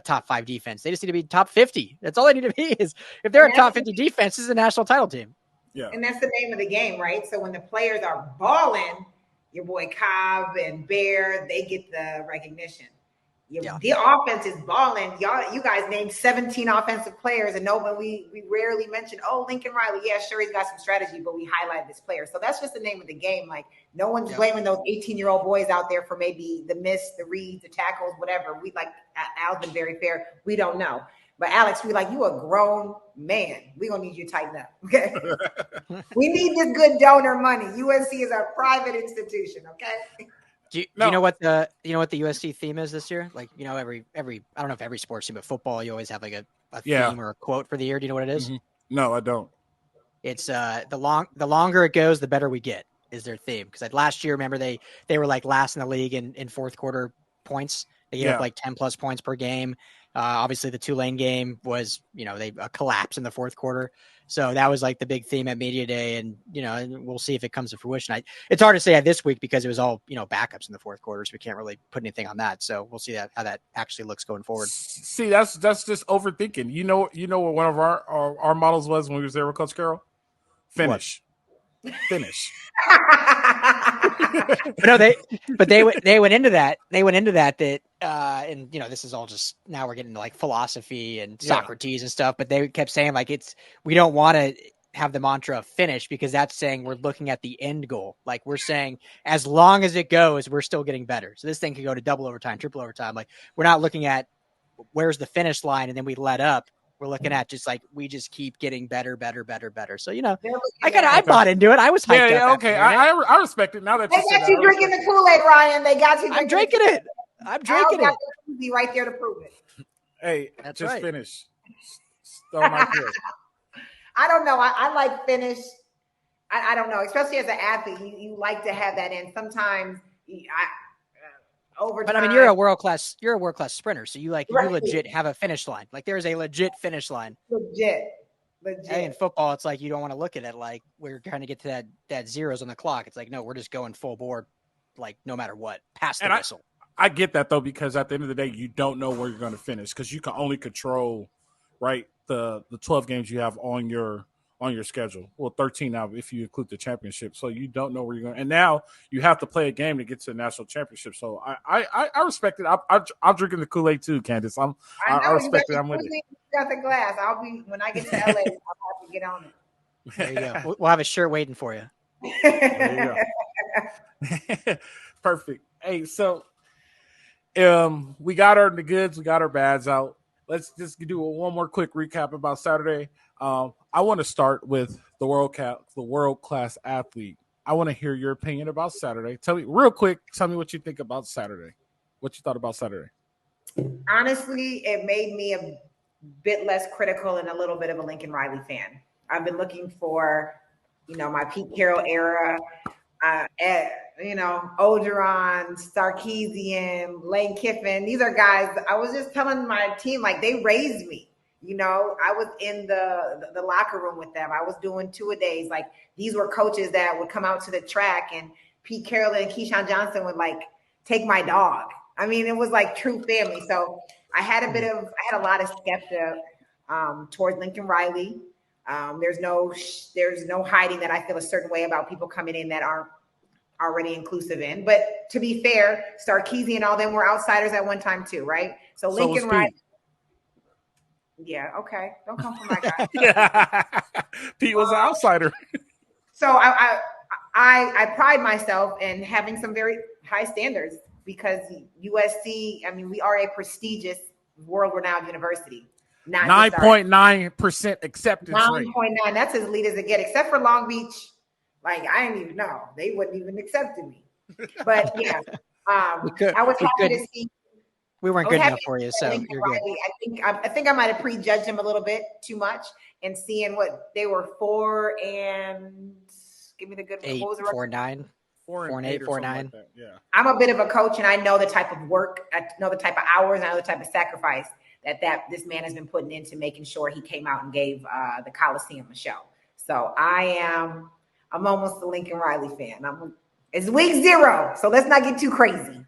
top 5 defense. They just need to be top 50. That's all they need to be. Is if they're a top 50 defense, this is a national title team. Yeah. And that's the name of the game, right? So when the players are balling, your boy Cobb and Bear, they get the recognition. The offense is balling. You guys named 17 offensive players, and we rarely mention, Lincoln Riley. Yeah, sure, he's got some strategy, but we highlight this player. So that's just the name of the game. No one's blaming those 18-year-old boys out there for maybe the miss, the reads, the tackles, whatever. Al's been very fair. We don't know. But Alex, you a grown man. We're going to need you to tighten up, okay? We need this good donor money. USC is a private institution, okay? Do you know what the USC theme is this year? Every I don't know if every sports team, but football, you always have a theme or a quote for the year. Do you know what it is? Mm-hmm. No, I don't. It's the longer it goes, the better we get is their theme. Because last year, remember they were last in the league in fourth quarter points. They gave up 10+ points per game. Obviously, the Tulane game was, a collapse in the fourth quarter. So that was like the big theme at Media Day. And, we'll see if it comes to fruition. It's hard to say this week because it was all, backups in the fourth quarter. So we can't really put anything on that. So we'll see how that actually looks going forward. See, that's just overthinking. You know what one of our models was when we was there with Coach Carroll? Finish. No, they went into that. And this is all just, now we're getting to like philosophy and Socrates and stuff, but they kept saying like, we don't want to have the mantra of finish because that's saying we're looking at the end goal. Like we're saying, as long as it goes, we're still getting better. So this thing could go to double overtime, triple overtime. Like we're not looking at where's the finish line and then we let up. We're looking at just like we just keep getting better. So I bought into it. I was hyped up. Okay. I respect it now that they got you drinking the Kool-Aid, Ryan. They got you. I'm drinking it. Be right there to prove it. Hey, that's just right. Finish. Stole my kid. I don't know. I like finish. I don't know. Especially as an athlete, you like to have that in. Sometimes over time. But I mean, you're a world class sprinter, so you legit have a finish line. Like there's a legit finish line. Legit. And in football, it's like you don't want to look at it like we're trying to get to that zeros on the clock. It's like no, we're just going full board, like no matter what, past the whistle. I get that though, because at the end of the day, you don't know where you're going to finish because you can only control, right, the 12 games you have on your schedule. Well, 13 now if you include the championship. So you don't know where you're going. And now you have to play a game to get to the national championship. So I respect it. I'm drinking the Kool-Aid too, Candice. I respect it. I'm with it. You got the glass. When I get to LA, I'll have to get on it. There you go. We'll have a shirt waiting for you. There you go. Perfect. Hey, so we got our the goods, we got our bads out. Let's just do one more quick recap about Saturday. I want to start with the world class athlete. I want to hear your opinion about Saturday. Tell me real quick. Tell me what you think about Saturday. What you thought about Saturday? Honestly, it made me a bit less critical and a little bit of a Lincoln Riley fan. I've been looking for, my Pete Carroll era. Ogeron, Sarkisian, Lane Kiffin. These are guys. I was just telling my team, like they raised me. I was in the locker room with them. I was doing two-a-days. Like these were coaches that would come out to the track, and Pete Carroll and Keyshawn Johnson would like take my dog. I mean, it was like true family. So I had a lot of skepticism towards Lincoln Riley. There's no hiding that I feel a certain way about people coming in that aren't already inclusive in. But to be fair, Sarkisian and all them were outsiders at one time too, right? So Lincoln Riley. Yeah, okay. Don't come for my guy. Yeah. Pete was an outsider. So I pride myself in having some very high standards because USC, I mean, we are a prestigious world-renowned university. 9.9% acceptance rate. 9.9. That's as elite as it gets, except for Long Beach. Like, I didn't even know. They wouldn't even accept me. But, yeah. I was happy to see. We weren't good enough for you, so you're good. I think I might have prejudged him a little bit too much and seeing what they were 4 and give me the good 8, 4, 9. 4 and 8, 4, 9. Like yeah. I'm a bit of a coach, and I know the type of work, I know the type of hours, I know the type of sacrifice that this man has been putting into making sure he came out and gave the Coliseum a show. So I'm almost a Lincoln Riley fan. It's week 0, so let's not get too crazy.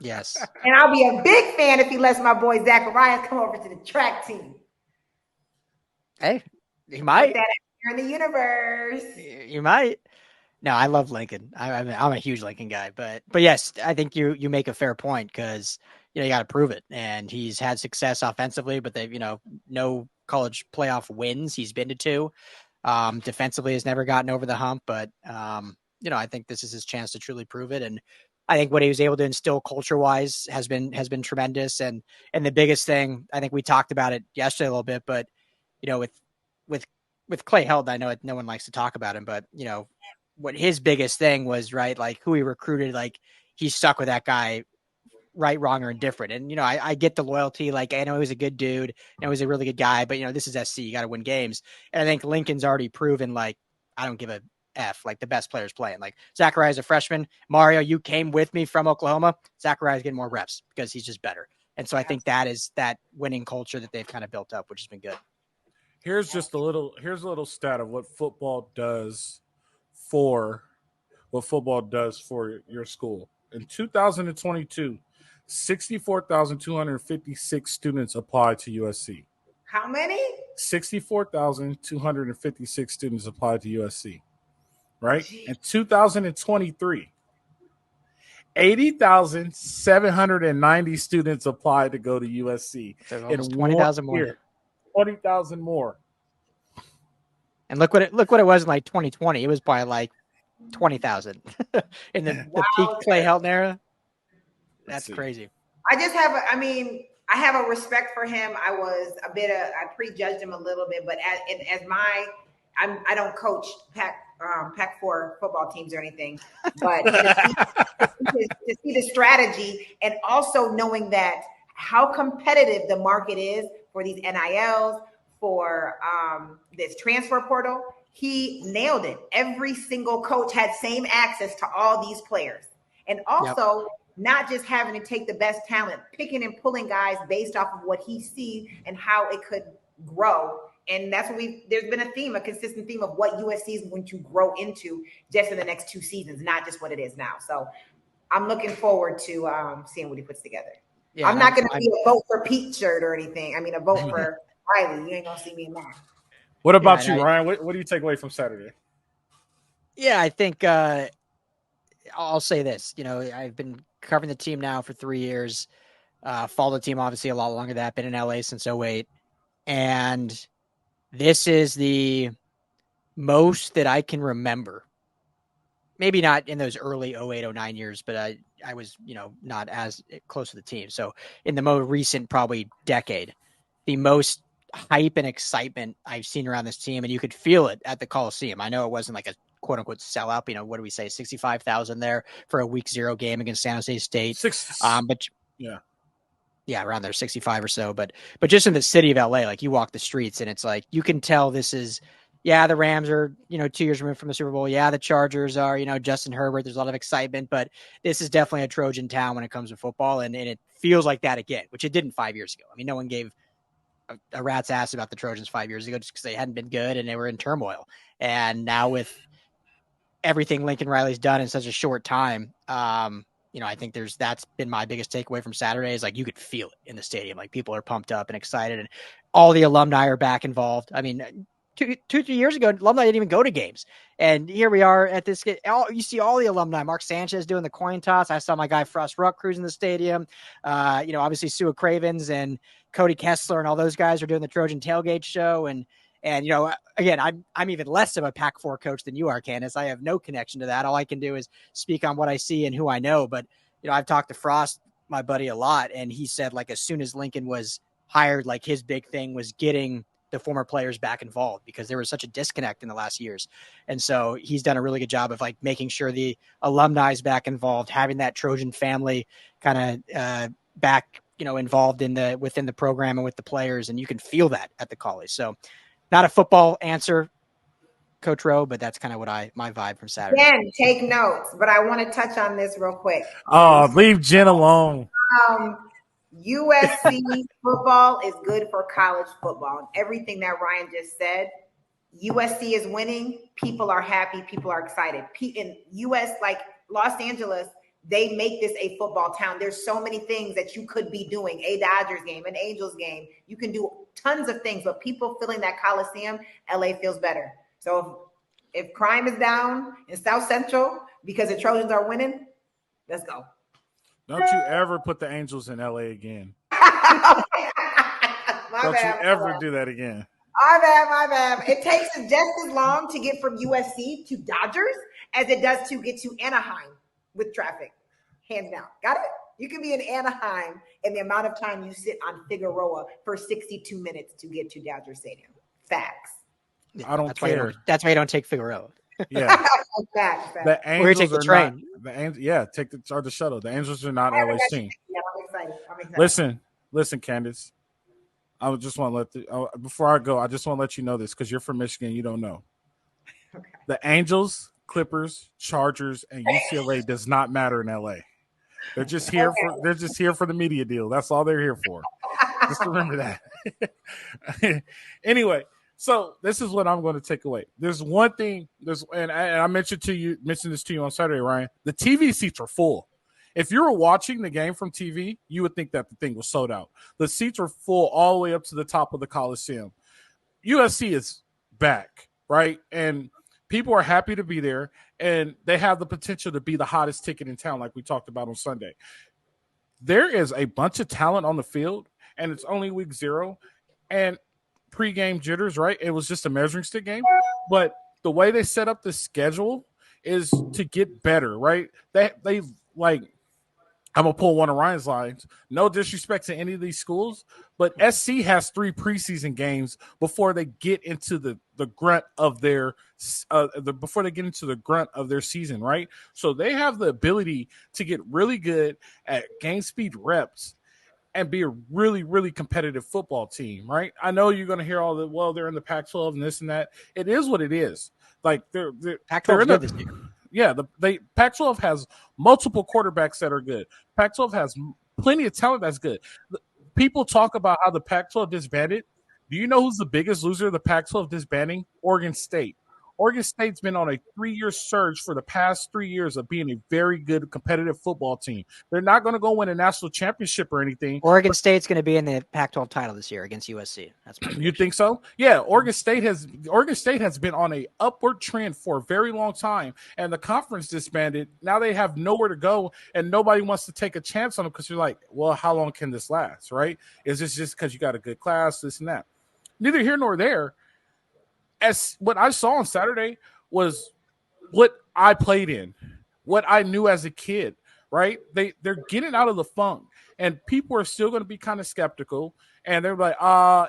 Yes. And I'll be a big fan if he lets my boy Zacharias come over to the track team. Hey, he might. Put that out there in the universe. You might. No, I love Lincoln. I'm a huge Lincoln guy, but yes, I think you make a fair point because you got to prove it. And he's had success offensively, but they've no college playoff wins. He's been to 2. Defensively, has never gotten over the hump, but I think this is his chance to truly prove it. And I think what he was able to instill culture-wise has been tremendous. And the biggest thing, I think we talked about it yesterday a little bit, but with Clay Helton, I know no one likes to talk about him, but what his biggest thing was, right? Like who he recruited, like he stuck with that guy, right, wrong, or indifferent. And I get the loyalty. Like I know he was a good dude, and he was a really good guy, but this is SC. You got to win games. And I think Lincoln's already proven, like I don't give a F, like the best players playing. Like Zacharias, a freshman. Mario, you came with me from Oklahoma. Zacharias getting more reps because he's just better. And so I think that is that winning culture that they've kind of built up, which has been good. Here's a little stat of what football does for your school. In 2022, 64,256 students applied to USC. How many? 64,256 students applied to USC. Right? In 2023, 80,790 students applied to go to USC. So almost 20,000 more. 20,000 more. And look what it was in like 2020. It was by like 20,000 in the peak Clay Helton era. That's crazy. I have a respect for him. I prejudged him a little bit, but I don't coach Pac-4 football teams or anything, but to see the strategy and also knowing that how competitive the market is for these NILs, for this transfer portal, he nailed it. Every single coach had same access to all these players. And also not just having to take the best talent, picking and pulling guys based off of what he sees and how it could grow. And that's what there's been a consistent theme of what USC is going to grow into just in the next 2 seasons, not just what it is now. So I'm looking forward to seeing what he puts together. Yeah, I'm not going to be a vote for Pete shirt or anything. I mean, a vote for Riley. You ain't going to see me in that. What about you, Ryan? What do you take away from Saturday? Yeah, I think I'll say this. I've been covering the team now for 3 years. Followed the team obviously a lot longer than that. Been in LA since 2008. And this is the most that I can remember. Maybe not in those early 08, 09 years, but I was, not as close to the team. So in the most recent, probably decade, the most hype and excitement I've seen around this team, and you could feel it at the Coliseum. I know it wasn't like a quote unquote sellout, what do we say? 65,000 there for a week 0 game against San Jose State. Yeah, around there, 65 or so. But just in the city of LA, like you walk the streets and it's like, you can tell this is, the Rams are, 2 years removed from the Super Bowl. Yeah, the Chargers are, Justin Herbert. There's a lot of excitement, but this is definitely a Trojan town when it comes to football. And it feels like that again, which it didn't 5 years ago. I mean, no one gave a rat's ass about the Trojans 5 years ago just because they hadn't been good and they were in turmoil. And now with everything Lincoln Riley's done in such a short time, I think that's been my biggest takeaway from Saturday is like you could feel it in the stadium. Like people are pumped up and excited and all the alumni are back involved. I mean, 2-3 years ago, alumni didn't even go to games. And here we are at this. You see all the alumni. Mark Sanchez doing the coin toss. I saw my guy Frost Ruck cruising the stadium. Obviously Sua Cravens and Cody Kessler and all those guys are doing the Trojan tailgate show. And again, I'm even less of a Pac-4 coach than you are, Candice. I have no connection to that. All I can do is speak on what I see and who I know. But, I've talked to Frost, my buddy, a lot. And he said, like, as soon as Lincoln was hired, like his big thing was getting the former players back involved because there was such a disconnect in the last years. And so he's done a really good job of like making sure the alumni is back involved, having that Trojan family kind of back, involved within the program and with the players. And you can feel that at the college. So not a football answer, Coach Rowe, but that's kind of what my vibe from Saturday. Jen, take notes, but I want to touch on this real quick. Oh, leave Jen alone. USC football is good for college football. And everything that Ryan just said, USC is winning. People are happy. People are excited. In US, like Los Angeles, they make this a football town. There's so many things that you could be doing. A Dodgers game, an Angels game. You can do tons of things, but people filling that Coliseum, LA feels better. So if crime is down in South Central because the Trojans are winning, let's go. Don't you ever put the Angels in LA again. Don't you ever do that again. My bad. It takes just as long to get from USC to Dodgers as it does to get to Anaheim with traffic. Hands down. Got it? You can be in Anaheim in the amount of time you sit on Figueroa for 62 minutes to get to Dodger Stadium. Facts. I don't care. That's why you don't take Figueroa. Yeah. Facts. The Angels take the train. Take the shuttle. The Angels are not LA's team. Yeah, I'm excited. Listen, Candice. I just want to before I go, I just want to let you know this because you're from Michigan. You don't know. Okay. The Angels, Clippers, Chargers, and UCLA does not matter in LA. They're just here for the media deal. That's all they're here for. Just remember that. Anyway, so this is what I'm going to take away. There's one thing. And I mentioned this to you on Saturday, Ryan. The TV seats are full. If you were watching the game from TV, you would think that the thing was sold out. The seats are full all the way up to the top of the Coliseum. USC is back, right? And people are happy to be there, and they have the potential to be the hottest ticket in town, like we talked about on Sunday. There is a bunch of talent on the field, and it's only week 0. And pregame jitters, right? It was just a measuring stick game. But the way they set up the schedule is to get better, right? They like, I'm going to pull one of Ryan's lines. No disrespect to any of these schools, but SC has 3 preseason games before they get into the grunt of their season, right? So they have the ability to get really good at game speed reps and be a really, really competitive football team, right? I know you're going to hear all the, well, they're in the Pac-12 and this and that. It is what it is. Like they're Pac-12 this year. Yeah, Pac-12 has multiple quarterbacks that are good. Pac-12 has plenty of talent that's good. People talk about how the Pac-12 disbanded. Do you know who's the biggest loser of the Pac-12 disbanding? Oregon State. Oregon State's been on a 3-year surge for the past 3 years of being a very good competitive football team. They're not going to go win a national championship or anything. Oregon State's going to be in the Pac-12 title this year against USC. That's you think so? Yeah, Oregon State has been on a upward trend for a very long time, and the conference disbanded. Now they have nowhere to go, and nobody wants to take a chance on them because you're like, well, how long can this last, right? Is this just because you got a good class, this and that? Neither here nor there. As what I saw on Saturday was what I played in, what I knew as a kid, right? They're getting out of the funk, and people are still going to be kind of skeptical, and they're like,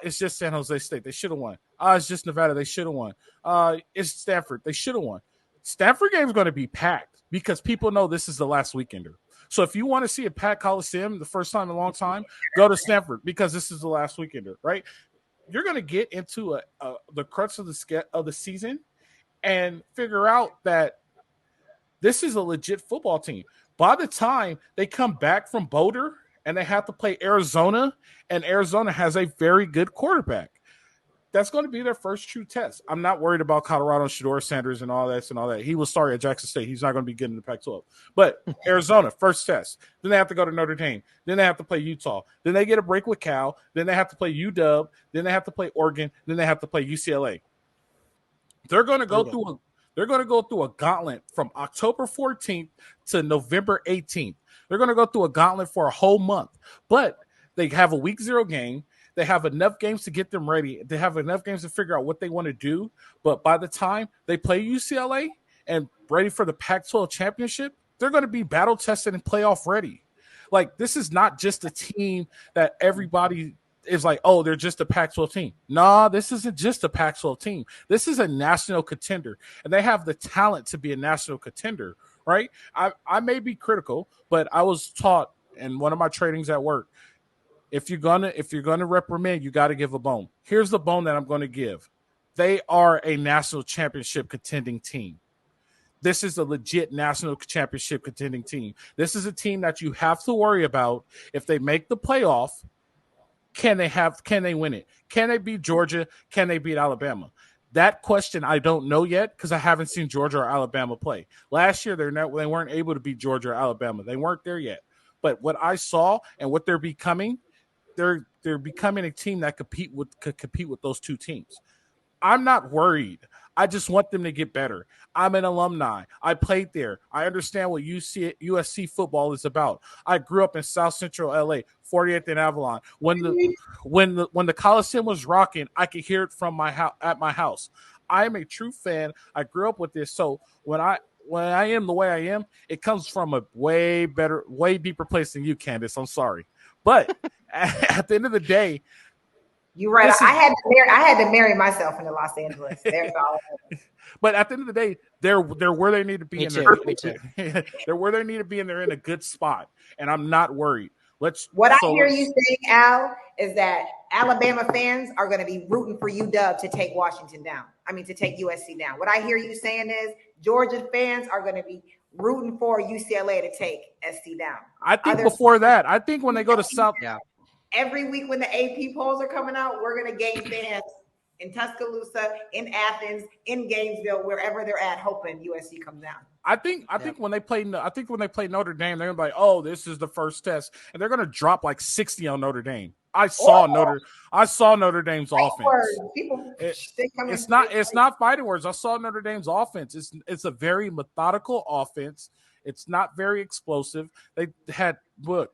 it's just San Jose State. They should have won. It's just Nevada. They should have won. It's Stanford. They should have won. Stanford game is going to be packed because people know this is the last weekender. So if you want to see a packed Coliseum the first time in a long time, go to Stanford because this is the last weekender, right? You're going to get into the crux of the season and figure out that this is a legit football team. By the time they come back from Boulder and they have to play Arizona, and Arizona has a very good quarterback, that's going to be their first true test. I'm not worried about Colorado, Shedeur Sanders, and all that. He was sorry at Jackson State. He's not going to be good in the Pac-12. But Arizona, first test. Then they have to go to Notre Dame. Then they have to play Utah. Then they get a break with Cal. Then they have to play UW. Then they have to play Oregon. Then they have to play UCLA. They're going to go through a gauntlet from October 14th to November 18th. They're going to go through a gauntlet for a whole month. But they have a week 0 game. They have enough games to get them ready. They have enough games to figure out what they want to do. But by the time they play UCLA and ready for the Pac-12 championship, they're going to be battle tested and playoff ready. Like, this is not just a team that everybody is like, oh, they're just a Pac-12 team. Nah, this isn't just a Pac-12 team. This is a national contender, and they have the talent to be a national contender, right? I may be critical, but I was taught in one of my trainings at work, if you're gonna reprimand, you got to give a bone. Here's the bone that I'm going to give. They are a national championship contending team. This is a legit national championship contending team. This is a team that you have to worry about. If they make the playoff, can they win it? Can they beat Georgia? Can they beat Alabama? That question I don't know yet because I haven't seen Georgia or Alabama play. Last year they weren't able to beat Georgia or Alabama. They weren't there yet. But what I saw and what they're becoming, they're becoming a team that could compete with those two teams. I'm not worried. I just want them to get better. I'm an alumni. I played there. I understand what USC football is about. I grew up in South Central LA, 48th and Avalon. When the Coliseum was rocking, I could hear it from at my house. I am a true fan. I grew up with this. So when I am the way I am, it comes from a way deeper place than you, Candice. I'm sorry. But at the end of the day, you're right. I had to marry myself in Los Angeles. There's all. But at the end of the day, they're where they need to be. Me too. They're where they need to be, and they're in a good spot. And I'm not worried. I hear you saying, Al, is that Alabama fans are going to be rooting for UW to take Washington down. I mean, to take USC down. What I hear you saying is Georgia fans are going to be rooting for UCLA to take SC down. I think before that, I think when they go to South. Yeah. Every week when the AP polls are coming out, we're going to gain fans in Tuscaloosa, in Athens, in Gainesville, wherever they're at, hoping USC comes down. I think when they play Notre Dame, they're gonna be like, oh, this is the first test, and they're gonna drop like 60 on Notre Dame. I saw Notre Dame's offense. It's not fighting words. I saw Notre Dame's offense. It's a very methodical offense. It's not very explosive. They had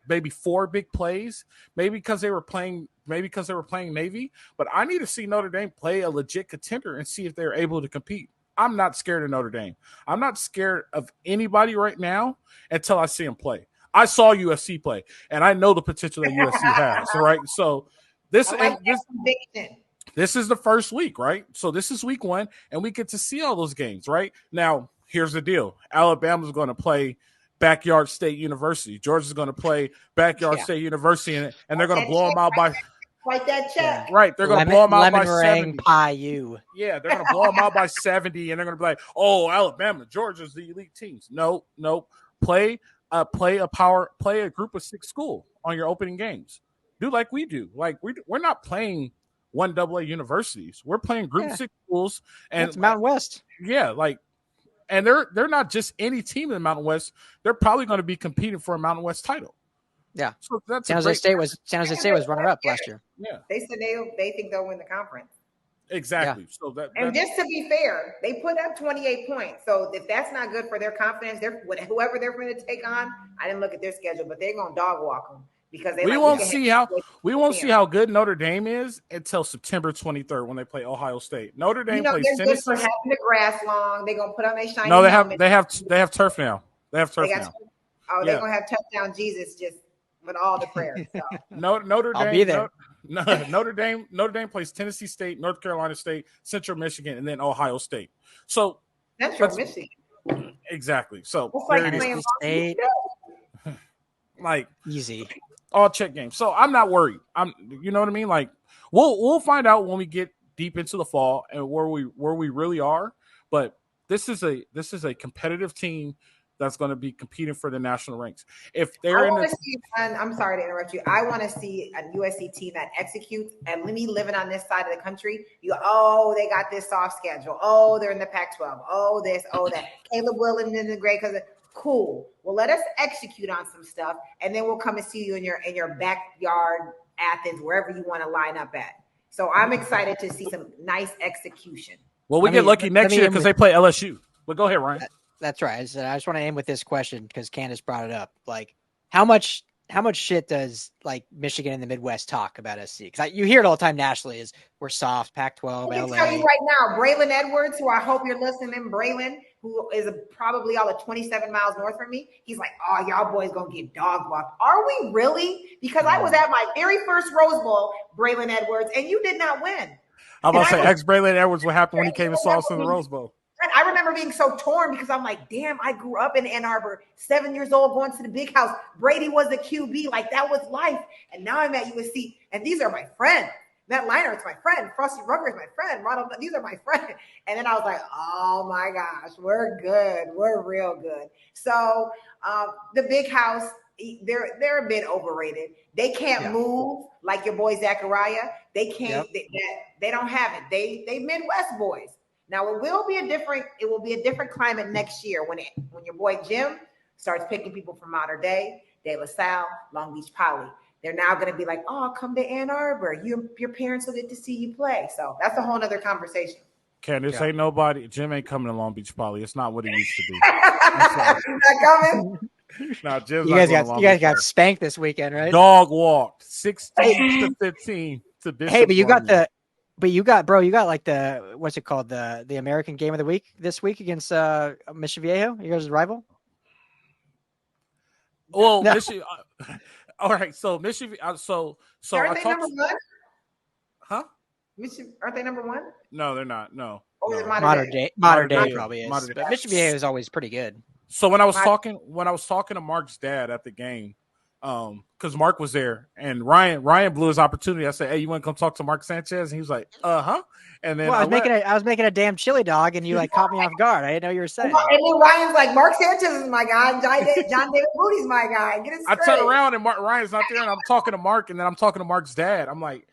maybe 4 big plays, maybe because they were playing Navy. But I need to see Notre Dame play a legit contender and see if they're able to compete. I'm not scared of Notre Dame. I'm not scared of anybody right now until I see them play. I saw USC play, and I know the potential that USC has, right? So this is the first week, right? So this is week 1, and we get to see all those games, right? Now, here's the deal. Alabama's going to play Backyard State University. Georgia's going to play Backyard State University, and they're going to blow them out by – Write that check. Right. They're going to blow them out by 70. Pie you. Yeah, they're going to blow them out by 70, and they're going to be like, oh, Alabama, Georgia's the elite teams. No. Play a group of 6 school on your opening games. Do like we do. Like we're not playing 1AA universities. We're playing group 6 schools. And it's Mountain West. Yeah, and they're not just any team in the Mountain West. They're probably going to be competing for a Mountain West title. Yeah. So that's San Jose State was runner up last year. Yeah. They said they think they'll win the conference. Exactly. Yeah. So and just to be fair, they put up 28 points. So if that's not good for their confidence, whoever they're going to take on, I didn't look at their schedule, but they're going to dog walk them because we won't see how good Notre Dame is until September 23rd when they play Ohio State. Notre Dame plays Tennessee. Good for having the grass long. They're going to put on their shiny. No, they have turf now. They have turf now. They're going to have touchdown Jesus just with all the prayers. So. Notre Dame. I'll be there. Notre Dame plays Tennessee State, North Carolina State, Central Michigan, and then Ohio State. So Central Michigan. Exactly. So Tennessee State. Like easy. All check games. So I'm not worried. You know what I mean? Like we'll find out when we get deep into the fall and where we really are. But this is a competitive team that's going to be competing for the national ranks. If they're I'm sorry to interrupt you. I want to see a USC team that executes. And me living on this side of the country, they got this soft schedule. Oh, they're in the Pac-12. Oh, this, oh, that. Caleb Williams in the grade because cool. Well, let us execute on some stuff, and then we'll come and see you in your backyard, Athens, wherever you want to line up at. So I'm excited to see some nice execution. Well, we get lucky next year because they play LSU. But go ahead, Ryan. That's right. I just want to end with this question because Candice brought it up. Like, how much shit does like Michigan and the Midwest talk about SC? Because you hear it all the time nationally is we're soft, Pac-12, I can LA. tell you right now, Braylon Edwards, who I hope you're listening, Braylon, who is probably all of 27 miles north from me, he's like, oh, y'all boys gonna get dog walked. Are we really? Because I was at my very first Rose Bowl, Braylon Edwards, and you did not win. I'm about to say, Braylon Edwards, what happened when he came and saw us in the Rose Bowl? I remember being so torn because I'm like, damn, I grew up in Ann Arbor, 7 years old, going to the big house. Brady was the QB. Like, that was life. And now I'm at USC, and these are my friends. Matt Leinert's my friend. Frosty Rucker is my friend. Ronald, these are my friends. And then I was like, oh, my gosh, we're good. We're real good. So the big house, they're a bit overrated. They can't move like your boy Zachariah. They can't. Yep. They don't have it. They Midwest boys. Now it will be a different climate next year when your boy Jim starts picking people from Mater Dei, De La Salle, Long Beach Poly. They're now going to be like, oh, come to Ann Arbor. Your parents will get to see you play. So that's a whole other conversation. Candice, ain't nobody. Jim ain't coming to Long Beach Poly. It's not what it used to be. Not coming. No, Jim's you guys got spanked this weekend, right? Dog walked 16 to 15 to Bishop. Hey, but you got like the what's it called, the American Game of the Week this week against Mission Viejo, your guys' rival. Well, no. All right, so Mission. So aren't they number one? Huh? Mission, aren't they number one? No, they're not. No. Or no. Mater Dei probably is, but Mission Viejo is always pretty good. So when I was talking to Mark's dad at the game, because Mark was there, and Ryan blew his opportunity. I said, "Hey, you want to come talk to Mark Sanchez?" And he was like, "Uh-huh." And then I was making a damn chili dog, and you like caught me off guard. I didn't know you were saying. And then Ryan's like, Mark Sanchez is my guy. John David Moody's my guy. Get it straight. I turn around and Ryan's not there, and I'm talking to Mark, and then I'm talking to Mark's dad. I'm like,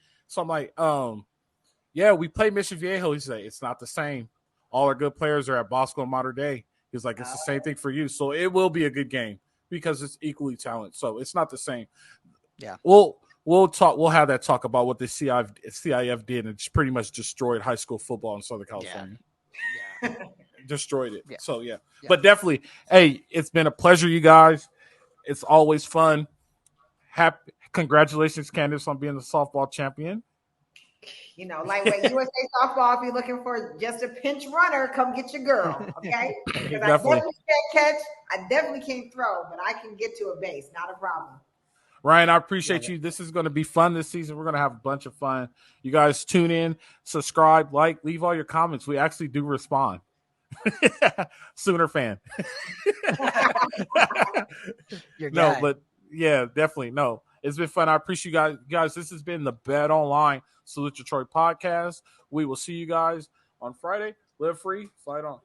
yeah, we play Mission Viejo. He's like, it's not the same. All our good players are at Bosco and Mater Dei. He's like, it's the same thing for you. So it will be a good game because it's equally talented. So it's not the same. Yeah. We'll talk. We'll have that talk about what the CIF did, and it's pretty much destroyed high school football in Southern California. Yeah. Destroyed it. Yeah. So yeah, but definitely, hey, it's been a pleasure, you guys. It's always fun. Congratulations, Candice, on being the softball champion. You know, lightweight USA softball. If you're looking for just a pinch runner, come get your girl. Okay, because I definitely can't catch. I definitely can't throw, but I can get to a base. Not a problem. Ryan, I appreciate you. This is going to be fun this season. We're going to have a bunch of fun. You guys tune in, subscribe, like, leave all your comments. We actually do respond. Sooner fan. No, but yeah, definitely. No, it's been fun. I appreciate you guys. This has been the Bet Online Salute Detroit podcast. We will see you guys on Friday. Live free, fight on.